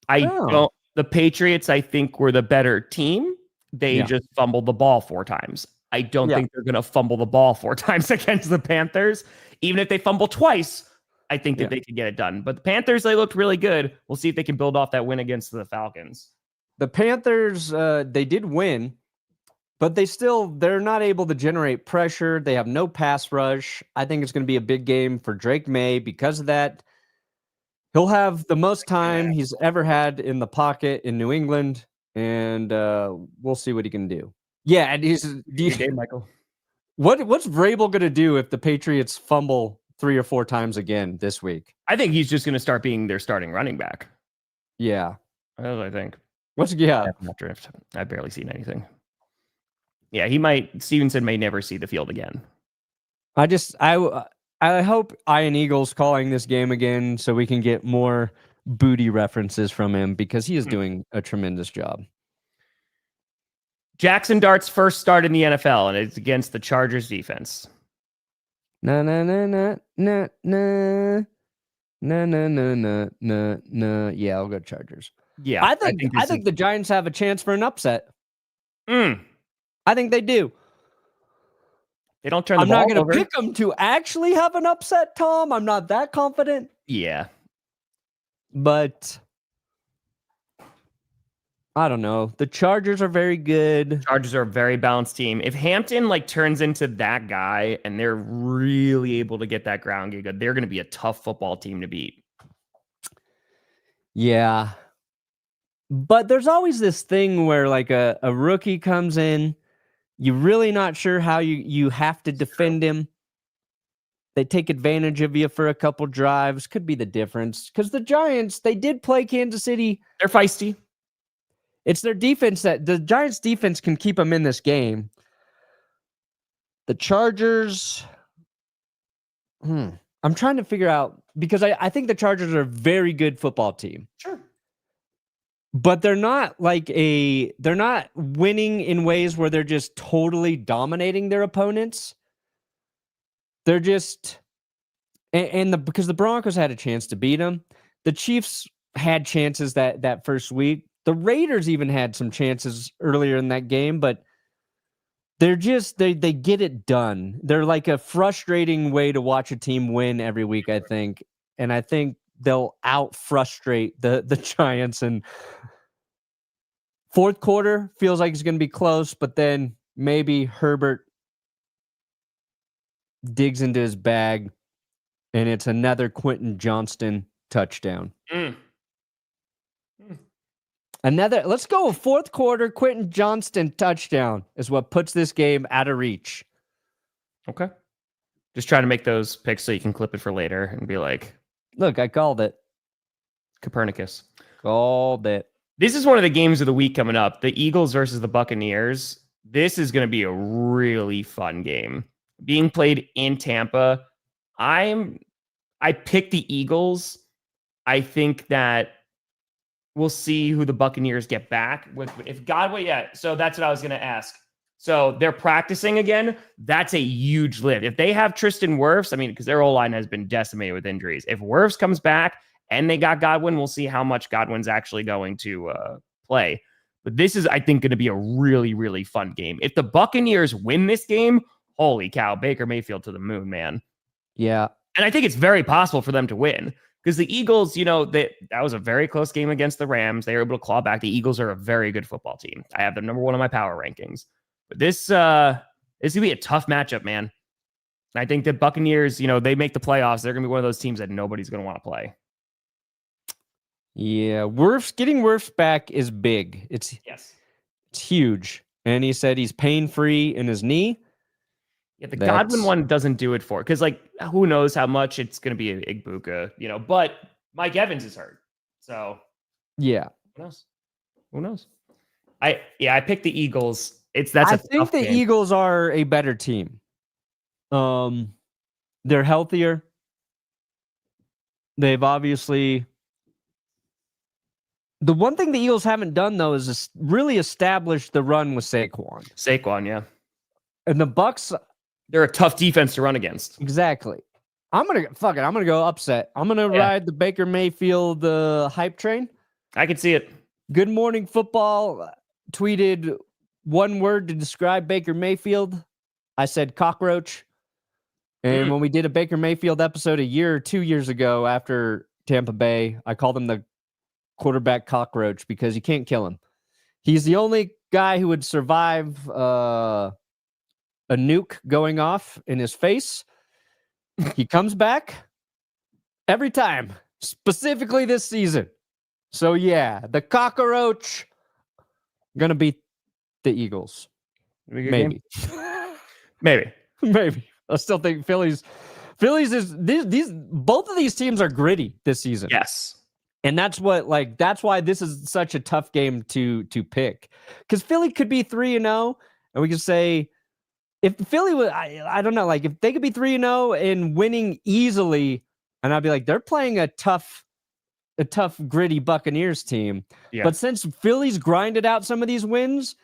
The Patriots, I think, were the better team. They just fumbled the ball 4 times. I don't think they're going to fumble the ball 4 times against the Panthers. Even if they fumble twice, I think that they can get it done. But the Panthers, they looked really good. We'll see if they can build off that win against the Falcons. The Panthers, they did win, but they're not able to generate pressure. They have no pass rush. I think it's going to be a big game for Drake May because of that. He'll have the most time he's ever had in the pocket in New England, and we'll see what he can do. Yeah, and Michael. What's Vrabel going to do if the Patriots fumble 3 or 4 times again this week? I think he's just going to start being their starting running back. Yeah. That's what I think. Drift. I've barely seen anything. Yeah, Stevenson may never see the field again. I hope Ian Eagles calling this game again so we can get more booty references from him because he is doing a tremendous job. Jackson Dart's first start in the NFL, and it's against the Chargers defense. Na na na na na na na na na na na na. Yeah, I'll go Chargers. Yeah, I think the Giants have a chance for an upset. I think they do. They don't turn the ball over. I'm not going to pick them to actually have an upset, Tom. I'm not that confident. Yeah. But I don't know. The Chargers are very good. Chargers are a very balanced team. If Hampton turns into that guy and they're really able to get that ground game, they're going to be a tough football team to beat. Yeah. But there's always this thing where a rookie comes in, you're really not sure how you have to defend him. They take advantage of you for a couple drives. Could be the difference. Because the Giants, they did play Kansas City. They're feisty. It's their defense that the Giants defense can keep them in this game. The Chargers, I'm trying to figure out because I think the Chargers are a very good football team. Sure. But they're not they're not winning in ways where they're just totally dominating their opponents. They're just because the Broncos had a chance to beat them. The Chiefs had chances that first week. The Raiders even had some chances earlier in that game, but they're just they get it done. They're like a frustrating way to watch a team win every week, I think. And I think they'll out frustrate the Giants. And fourth quarter feels like it's going to be close, but then maybe Herbert digs into his bag and it's another Quentin Johnston touchdown. Let's go. Fourth quarter, Quentin Johnston touchdown is what puts this game out of reach. Okay. Just trying to make those picks so you can clip it for later and be like, look, I called it. Copernicus. Called it. This is one of the games of the week coming up. The Eagles versus the Buccaneers. This is going to be a really fun game. Being played in Tampa. I picked the Eagles. I think that we'll see who the Buccaneers get back with. If Godwin, so that's what I was going to ask. So they're practicing again. That's a huge lift. If they have Tristan Wirfs, because their O-line has been decimated with injuries. If Wirfs comes back and they got Godwin, we'll see how much Godwin's actually going to play. But this is, I think, going to be a really, really fun game. If the Buccaneers win this game, holy cow, Baker Mayfield to the moon, man. Yeah. And I think it's very possible for them to win. Because the Eagles, that was a very close game against the Rams. They were able to claw back. The Eagles are a very good football team. I have them number one on my power rankings. But this is going to be a tough matchup, man. And I think the Buccaneers, they make the playoffs. They're going to be one of those teams that nobody's going to want to play. Yeah, getting Wirfs back is big. It's huge. And he said he's pain-free in his knee. Yeah, the Godwin one doesn't do it for, because who knows how much it's going to be an Igbuka, but Mike Evans is hurt. So yeah, who knows? I picked the Eagles. I think the Eagles are a better team. They're healthier. They've obviously, the one thing the Eagles haven't done though is really establish the run with Saquon. Yeah. And the Bucs, they're a tough defense to run against. Exactly. I'm going to go upset. I'm going to ride the Baker Mayfield hype train. I can see it. Good Morning Football tweeted one word to describe Baker Mayfield. I said cockroach. And when we did a Baker Mayfield episode a year or 2 years ago after Tampa Bay, I called him the quarterback cockroach because you can't kill him. He's the only guy who would survive a nuke going off in his face. He comes back every time, specifically this season. So yeah, the cockroach gonna beat the Eagles. Maybe. Maybe. I still think Phillies is these both of these teams are gritty this season. Yes. And that's why this is such a tough game to pick. Because Philly could be 3-0, and we could say if Philly was, I don't know, if they could be 3-0 and winning easily, and I'd be like, they're playing a tough a tough, gritty Buccaneers team. Yeah. But since Philly's grinded out some of these wins,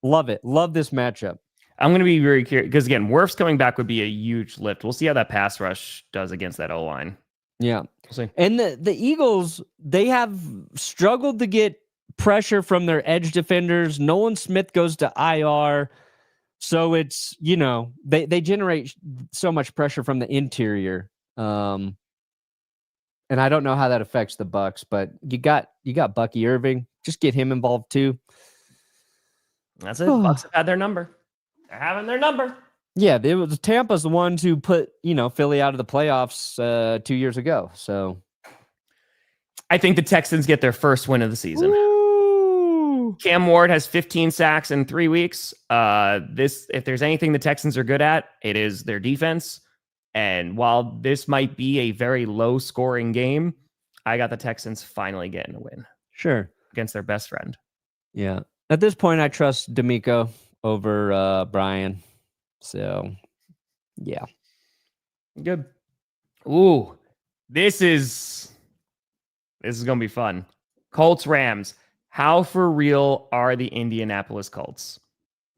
love it. Love this matchup. I'm going to be very curious because, again, Wirfs coming back would be a huge lift. We'll see how that pass rush does against that O-line. Yeah. We'll see. And the Eagles, they have struggled to get pressure from their edge defenders. Nolan Smith goes to IR. So it's, they generate so much pressure from the interior. And I don't know how that affects the Bucs, but you got Bucky Irving. Just get him involved too. That's it. Bucs have had their number. They're having their number. Yeah, Tampa's the ones who put, Philly out of the playoffs 2 years ago. So I think the Texans get their first win of the season. Ooh. Cam Ward has 15 sacks in 3 weeks. If there's anything the Texans are good at, it is their defense. And while this might be a very low scoring game, I got the Texans finally getting a win. Sure. Against their best friend. Yeah. At this point, I trust D'Amico over Brian. So, yeah. Good. Ooh, this is going to be fun. Colts, Rams. How for real are the Indianapolis Colts?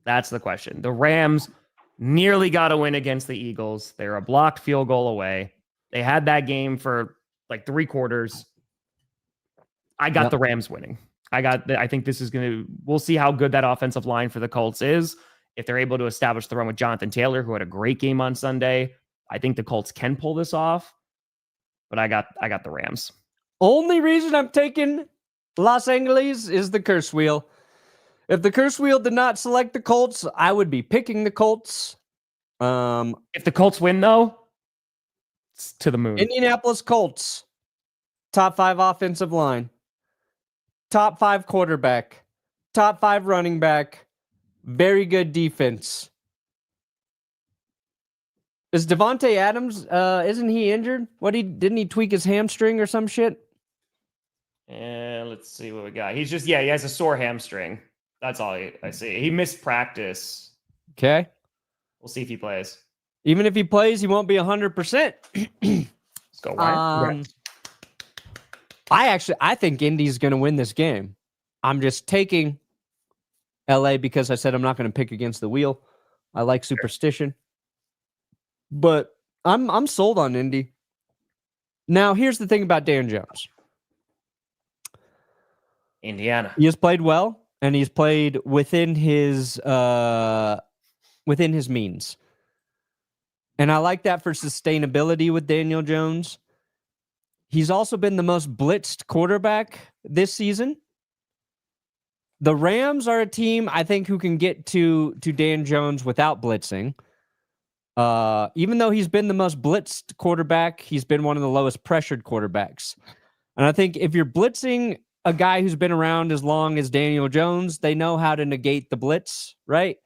That's the question. The Rams nearly got a win against the Eagles. They're a blocked field goal away. They had that game for like 3 quarters. I got the Rams winning. I think this is we'll see how good that offensive line for the Colts is. If they're able to establish the run with Jonathan Taylor, who had a great game on Sunday, I think the Colts can pull this off. But I got the Rams. Only reason I'm taking Los Angeles is the curse wheel. If the curse wheel did not select the Colts, I would be picking the Colts. If the Colts win, though, it's to the moon. Indianapolis Colts, top 5 offensive line, top 5 quarterback, top 5 running back, very good defense. Is Devontae Adams, isn't he injured? Didn't he tweak his hamstring or some shit? And let's see what we got. He has a sore hamstring. That's all I see. He missed practice. Okay. We'll see if he plays. Even if he plays, he won't be 100%. Let's go, Ryan. I think Indy's going to win this game. I'm just taking LA because I said I'm not going to pick against the wheel. I like Superstition. But I'm sold on Indy. Now, here's the thing about Dan Jones. Indiana. He has played well. And he's played within his means. And I like that for sustainability with Daniel Jones. He's also been the most blitzed quarterback this season. The Rams are a team, I think, who can get to Dan Jones without blitzing. Even though he's been the most blitzed quarterback, he's been one of the lowest pressured quarterbacks. And I think if you're blitzing a guy who's been around as long as Daniel Jones, they know how to negate the blitz, right?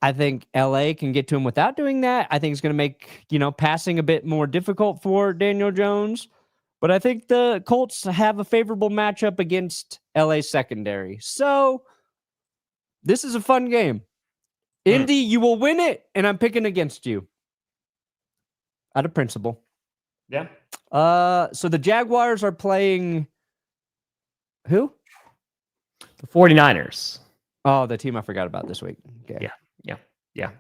I think LA can get to him without doing that. I think it's going to make, passing a bit more difficult for Daniel Jones. But I think the Colts have a favorable matchup against LA secondary. So this is a fun game. Indy, you will win it, and I'm picking against you. Out of principle. Yeah. So the Jaguars are playing who? The 49ers. Oh, the team I forgot about this week. Okay. Yeah.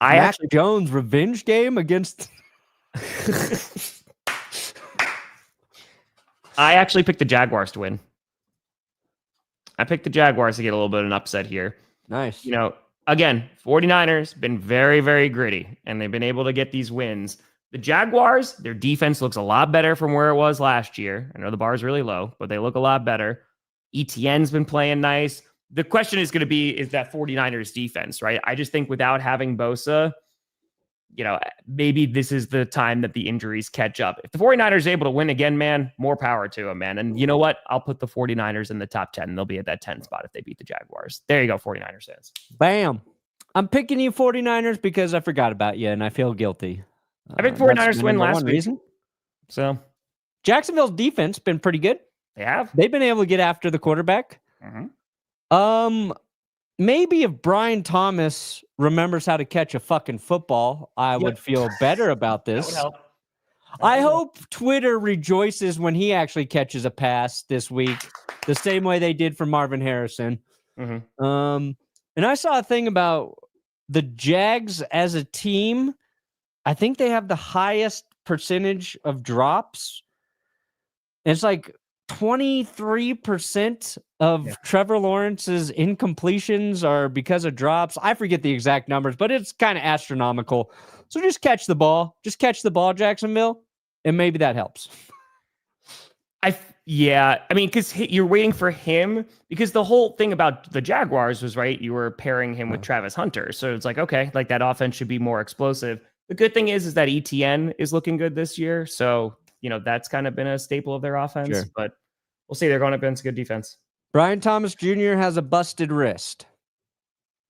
Mac Jones revenge game against. I actually picked the Jaguars to win. I picked the Jaguars to get a little bit of an upset here. Nice. Again, 49ers been very, very gritty, and they've been able to get these wins. The Jaguars, their defense looks a lot better from where it was last year. I know the bar is really low, but they look a lot better. ETN's been playing nice. The question is going to be, is that 49ers defense, right? I just think without having Bosa, maybe this is the time that the injuries catch up. If the 49ers are able to win again, man, more power to them, man. And you know what? I'll put the 49ers in the top 10. They'll be at that 10 spot if they beat the Jaguars. There you go, 49ers fans. Bam. I'm picking you 49ers because I forgot about you and I feel guilty. I think 49ers win last week. Reason. So Jacksonville's defense been pretty good. They have. They've been able to get after the quarterback. Mm-hmm. Maybe if Brian Thomas remembers how to catch a fucking football, I would feel better about this. That would help. I hope Twitter rejoices when he actually catches a pass this week, the same way they did for Marvin Harrison. Mm-hmm. And I saw a thing about the Jags as a team. I think they have the highest percentage of drops. It's like 23% of Trevor Lawrence's incompletions are because of drops. I forget the exact numbers, but it's kind of astronomical. So just catch the ball. Just catch the ball, Jacksonville, and maybe that helps. I mean, because you're waiting for him, because the whole thing about the Jaguars was, right, you were pairing him with Travis Hunter. So it's like, okay, like that offense should be more explosive. The good thing is that ETN is looking good this year. So, that's kind of been a staple of their offense. Sure. But we'll see. They're going up against a good defense. Brian Thomas Jr. has a busted wrist.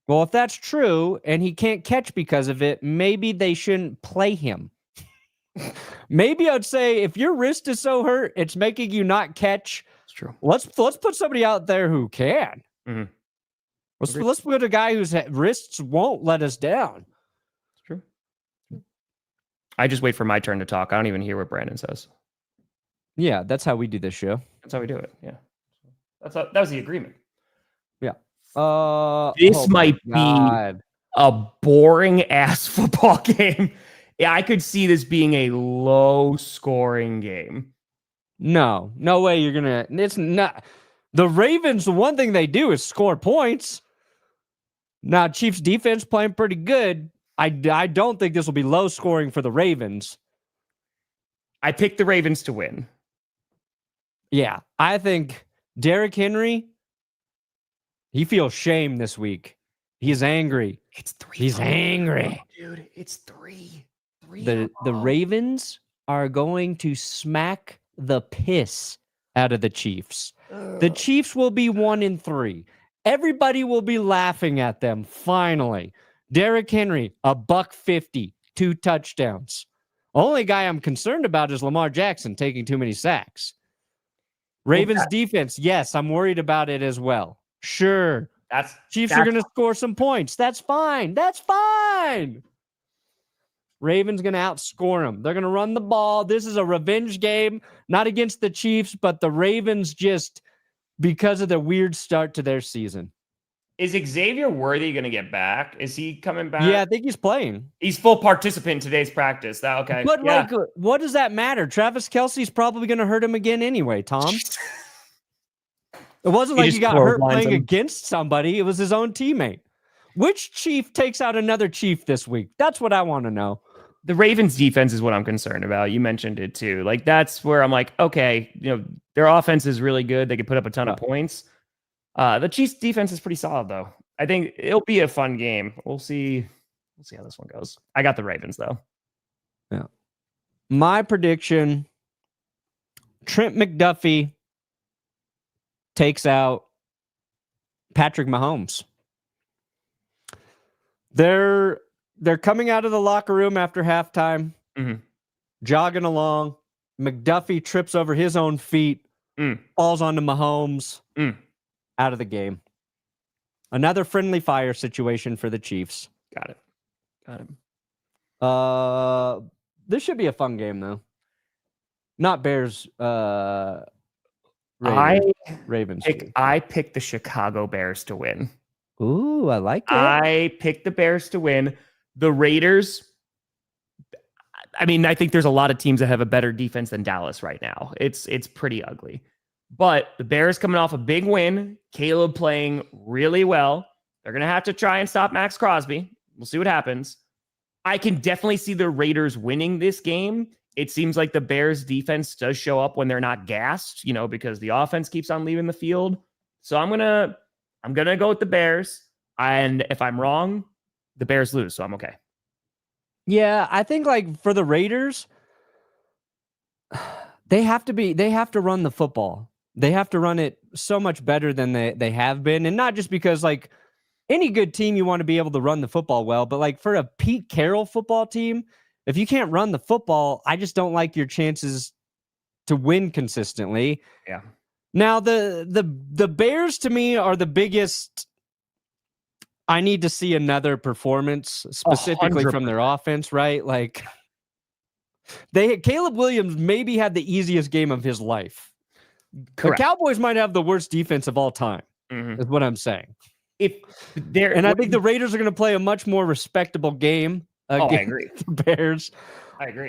Well, if that's true and he can't catch because of it, maybe they shouldn't play him. Maybe I'd say if your wrist is so hurt, it's making you not catch. It's true. Let's put somebody out there who can. Mm-hmm. Let's put a guy whose wrists won't let us down. It's true. I just wait for my turn to talk. I don't even hear what Brandon says. Yeah, that's how we do this show. That's how we do it. Yeah, that was the agreement. Yeah. This might be a boring ass football game. Yeah, I could see this being a low scoring game. No way you're gonna. It's not. The Ravens, the one thing they do is score points. Now, Chiefs defense playing pretty good. I don't think this will be low scoring for the Ravens. I picked the Ravens to win. Yeah, I think Derrick Henry, he feels shame this week. He's angry. It's 3. He's angry. Dude, it's 3. The Ravens are going to smack the piss out of the Chiefs. The Chiefs will be 1-3. Everybody will be laughing at them. Finally, Derrick Henry, $150, 2 touchdowns. Only guy I'm concerned about is Lamar Jackson taking too many sacks. Ravens defense, yes, I'm worried about it as well. Sure, Chiefs are going to score some points. That's fine. That's fine. Ravens going to outscore them. They're going to run the ball. This is a revenge game, not against the Chiefs, but the Ravens just because of the weird start to their season. Is Xavier Worthy going to get back? Is he coming back? Yeah, I think he's playing. He's full participant in today's practice. Okay. But what does that matter? Travis Kelce's probably going to hurt him again anyway, Tom. It wasn't like he got hurt playing against somebody. It was his own teammate. Which Chief takes out another Chief this week? That's what I want to know. The Ravens defense is what I'm concerned about. You mentioned it too. Like that's where I'm like, okay, their offense is really good. They can put up a ton of points. The Chiefs defense is pretty solid though. I think it'll be a fun game. We'll see how this one goes. I got the Ravens though. Yeah. My prediction, Trent McDuffie takes out Patrick Mahomes. They're coming out of the locker room after halftime, jogging along. McDuffie trips over his own feet, falls onto Mahomes, out of the game. Another friendly fire situation for the Chiefs. Got it. This should be a fun game, though. Not Bears. Ravens. I picked the Chicago Bears to win. Ooh, I like it. I picked the Bears to win. The Raiders, I mean, I think there's a lot of teams that have a better defense than Dallas right now. It's pretty ugly. But the Bears coming off a big win, Caleb playing really well. They're going to have to try and stop Max Crosby. We'll see what happens. I can definitely see the Raiders winning this game. It seems like the Bears defense does show up when they're not gassed, because the offense keeps on leaving the field. So I'm going to go with the Bears. And if I'm wrong, the Bears lose, so I'm okay. Yeah, I think for the Raiders, they have to run the football. They have to run it so much better than they have been. And not just because any good team, you want to be able to run the football well, but for a Pete Carroll football team, if you can't run the football, I just don't like your chances to win consistently. Yeah. Now the Bears to me are the biggest. I need to see another performance specifically 100%. from their offense, right? Caleb Williams maybe had the easiest game of his life. Correct. The Cowboys might have the worst defense of all time, is what I'm saying. I think the Raiders are going to play a much more respectable game against I agree. the Bears. I agree.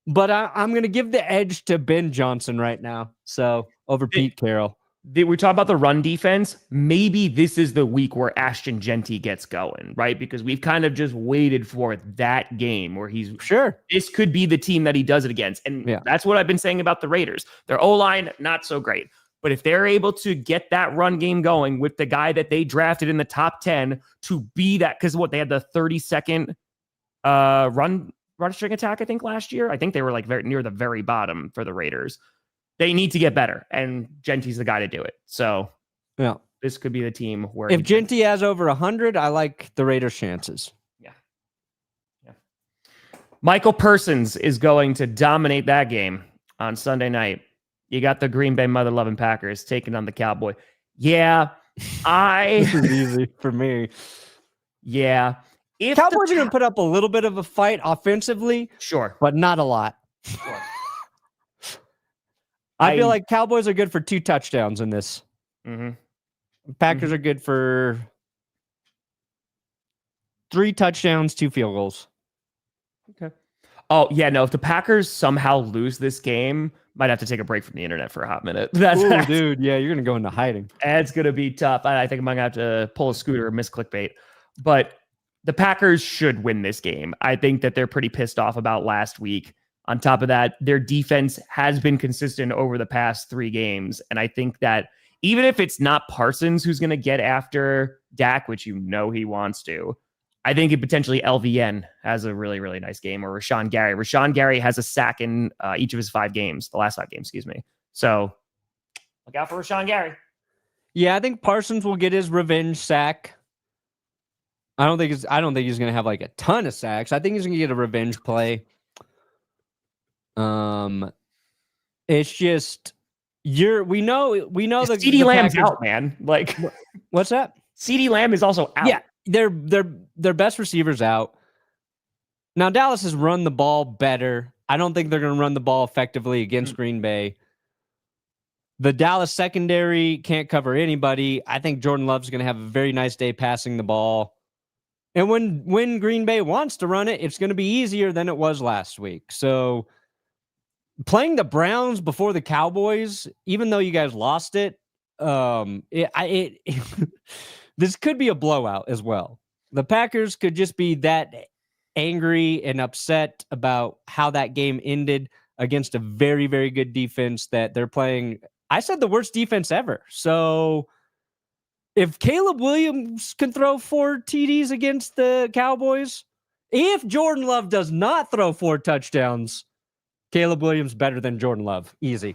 But I'm going to give the edge to Ben Johnson right now. So over Pete Carroll. We talk about the run defense. Maybe this is the week where Ashton Genty gets going, right? Because we've kind of just waited for that game where he's sure. This could be the team that he does it against. And that's what I've been saying about the Raiders. Their O-line, not so great. But if they're able to get that run game going with the guy that they drafted in the top 10 to be that, because they had the 32nd run string attack, I think, last year. I think they were like very near the very bottom for the Raiders. They need to get better, and Genty's the guy to do it. So this could be the team where if Genty has over 100, I like the Raiders' chances. Yeah. Micah Parsons is going to dominate that game on Sunday night. You got the Green Bay mother-loving Packers taking on the Cowboy. Yeah, This is easy for me. Yeah. If Cowboys are going to put up a little bit of a fight offensively, sure, but not a lot. Sure. I feel like Cowboys are good for 2 touchdowns in this. Packers are good for 3 touchdowns, 2 field goals. Okay. Oh, yeah, no, if the Packers somehow lose this game, might have to take a break from the internet for a hot minute. Dude, yeah, you're going to go into hiding. It's going to be tough. I think I'm going to have to pull a scooter or miss clickbait. But the Packers should win this game. I think that they're pretty pissed off about last week. On top of that, their defense has been consistent over the past 3 games. And I think that even if it's not Parsons who's going to get after Dak, which he wants to, I think it potentially LVN has a really, really nice game, or Rashawn Gary. Rashawn Gary has a sack in each of his 5 games, the last 5 games, excuse me. So look out for Rashawn Gary. Yeah, I think Parsons will get his revenge sack. I don't think he's going to have like a ton of sacks. I think he's going to get a revenge play. It's just we know that CeeDee Lamb's out, man. Like, what's that? CeeDee Lamb is also out. Yeah, their best receivers out. Now Dallas has run the ball better. I don't think they're going to run the ball effectively against Green Bay. The Dallas secondary can't cover anybody. I think Jordan Love's going to have a very nice day passing the ball. And when Green Bay wants to run it, it's going to be easier than it was last week. So playing the Browns before the Cowboys, even though you guys lost it, this could be a blowout as well. The Packers could just be that angry and upset about how that game ended against a very, very good defense that they're playing. I said the worst defense ever. So if Caleb Williams can throw 4 TDs against the Cowboys, if Jordan Love does not throw 4 touchdowns, Caleb Williams better than Jordan Love. Easy.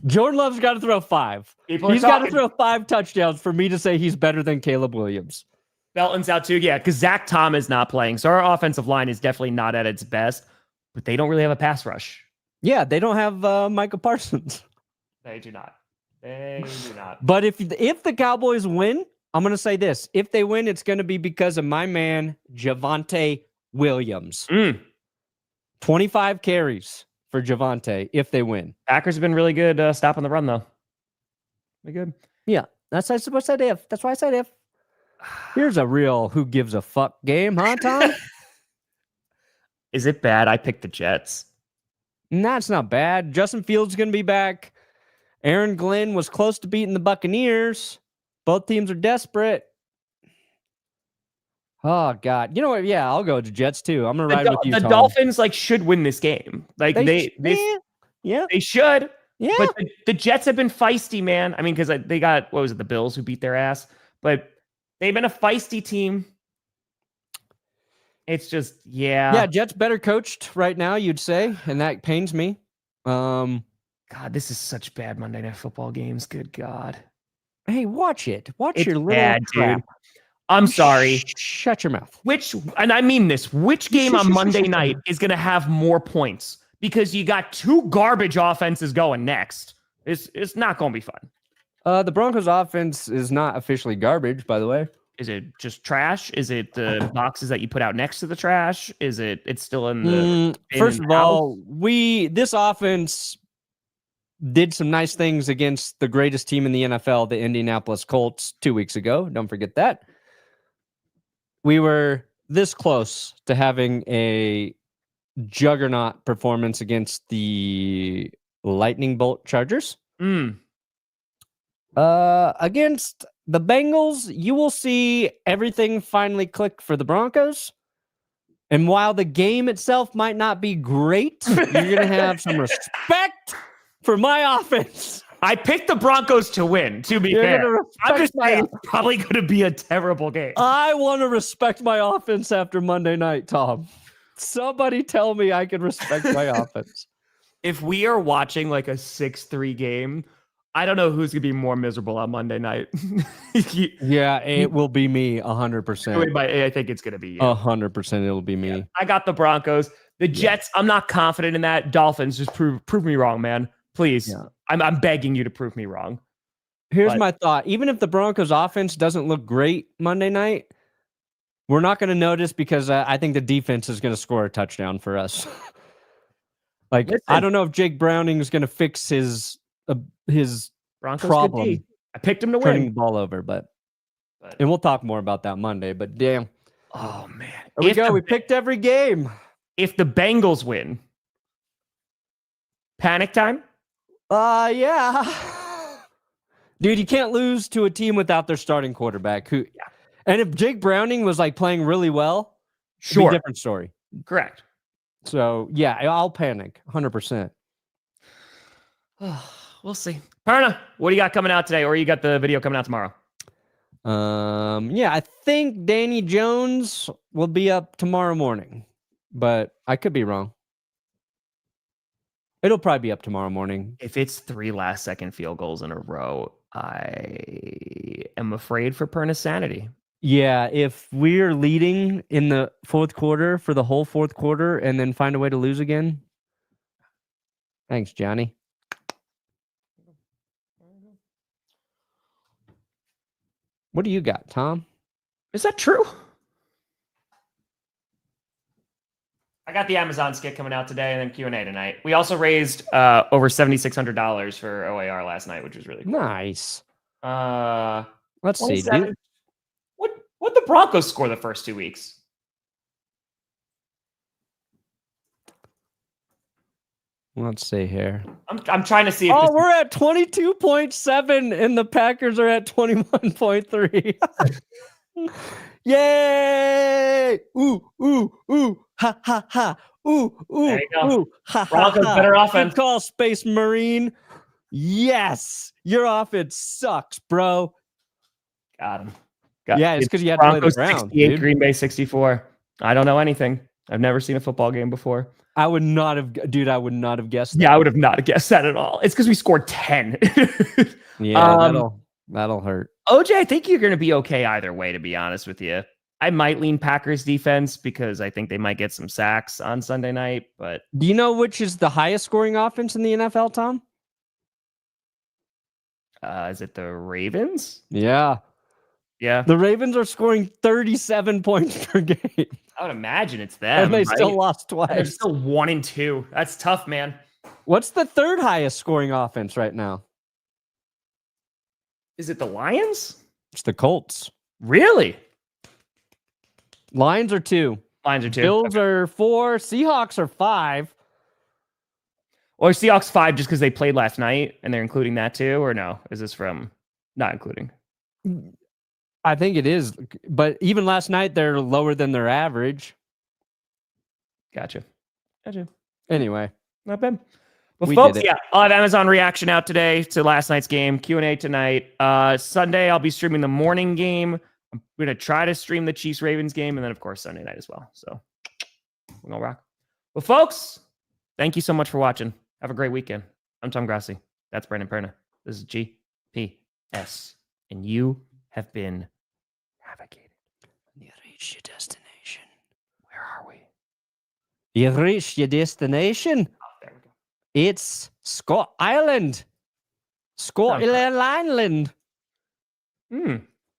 Jordan Love's got to throw 5. He's got to throw 5 touchdowns for me to say he's better than Caleb Williams. Belton's out too. Yeah, because Zach Tom is not playing. So our offensive line is definitely not at its best, but they don't really have a pass rush. Yeah, they don't have Micah Parsons. They do not. They do not. But if the Cowboys win, I'm going to say this. If they win, it's going to be because of my man, Javonte Williams. 25 carries for Javonte if they win. Packers have been really good stopping the run, though. They're good. Yeah, that's what I said if. That's why I said if. Here's a real who gives a fuck game, huh, Tom? Is it bad? I picked the Jets. That's not bad. Justin Fields is going to be back. Aaron Glenn was close to beating the Buccaneers. Both teams are desperate. Oh, God. You know what? Yeah, I'll go to Jets, too. I'm going to ride with you, The Tom. Dolphins should win this game. Like they should. Yeah. But the Jets have been feisty, man. I mean, because they got, what was it, the Bills who beat their ass? But they've been a feisty team. It's just, Yeah, Jets better coached right now, you'd say, and that pains me. God, this is such bad Monday Night Football games. Good God. Hey, watch it. Watch It's your little bad, crap. dude. I'm sorry. Shut your mouth. And I mean this, which game on Monday night is going to have more points? Because you got 2 garbage offenses going next. It's not going to be fun. The Broncos offense is not officially garbage, by the way. Is it just trash? Is it the boxes that you put out next to the trash? Is it's still in the first of all, this offense did some nice things against the greatest team in the NFL, the Indianapolis Colts, 2 weeks ago. Don't forget that. We were this close to having a juggernaut performance against the Lightning Bolt Chargers. Against the Bengals, you will see everything finally click for the Broncos. And while the game itself might not be great, you're going to have some respect for my offense. I picked the Broncos to win, to be fair. I'm just saying it's probably going to be a terrible game. I want to respect my offense after Monday night, Tom. Somebody tell me I can respect my offense. If we are watching like a 6-3 game, I don't know who's going to be more miserable on Monday night. Yeah, it will be me 100%. I think it's going to be you. 100% it'll be me. Yeah, I got the Broncos. The Jets, I'm not confident in that. Dolphins, just prove me wrong, man. Please. Yeah. I'm begging you to prove me wrong. Here's my thought. Even if the Broncos offense doesn't look great Monday night, we're not going to notice because I think the defense is going to score a touchdown for us. Listen, I don't know if Jake Browning is going to fix his Broncos problem. I picked him to turning win the ball over, but and we'll talk more about that Monday. But damn, oh man, there we go. We picked every game. If the Bengals win, panic time. Yeah, dude, you can't lose to a team without their starting quarterback. And if Jake Browning was like playing really well, it'd be a different story. Correct. So yeah, I'll panic 100%. We'll see. Perna, what do you got coming out today? Or you got the video coming out tomorrow? Yeah, I think Danny Jones will be up tomorrow morning, but I could be wrong. It'll probably be up tomorrow morning. If it's 3 last-second field goals in a row, I am afraid for Perna's sanity. Yeah, if we're leading in the fourth quarter for the whole fourth quarter and then find a way to lose again. Thanks, Johnny. What do you got, Tom? Is that true? I got the Amazon skit coming out today and then Q&A tonight. We also raised over $7,600 for OAR last night, which was really cool. Nice. Let's see, dude. What the Broncos score the first 2 weeks? Let's see here. I'm trying to see. If we're at 22.7 and the Packers are at 21.3. Yay! Ooh, ha ha ha. Ooh, ha Broncos ha. Better offense. Good call, Space Marine. Yes, your offense sucks, bro. Got him. Yeah, it's because you had to play the ground. 68, dude. Green Bay 64. I don't know anything. I've never seen a football game before. I would not have guessed that. Yeah, I would have not guessed that at all. It's because we scored 10. Yeah, that'll hurt. OJ, I think you're going to be okay either way, to be honest with you. I might lean Packers defense because I think they might get some sacks on Sunday night. But do you know which is the highest scoring offense in the NFL, Tom? Is it the Ravens? Yeah. The Ravens are scoring 37 points per game. I would imagine it's them. And they still lost twice. They're still 1-2. That's tough, man. What's the third highest scoring offense right now? Is it the Lions? It's the Colts. Really? Lions are 2. Bills are 4. Seahawks are 5. Or Seahawks 5 just because they played last night and they're including that too? Or no? Is this from not including? I think it is. But even last night, they're lower than their average. Gotcha. Anyway. Not bad. Well, folks, I'll have Amazon reaction out today to last night's game. Q&A tonight. Sunday, I'll be streaming the morning game. I'm going to try to stream the Chiefs-Ravens game. And then, of course, Sunday night as well. So, we're going to rock. Well, folks, thank you so much for watching. Have a great weekend. I'm Tom Grossi. That's Brandon Perna. This is GPS. And you have been navigated. You reached your destination. Where are we? You reached your destination. Oh, there we go. It's Scott Island. Scott Island.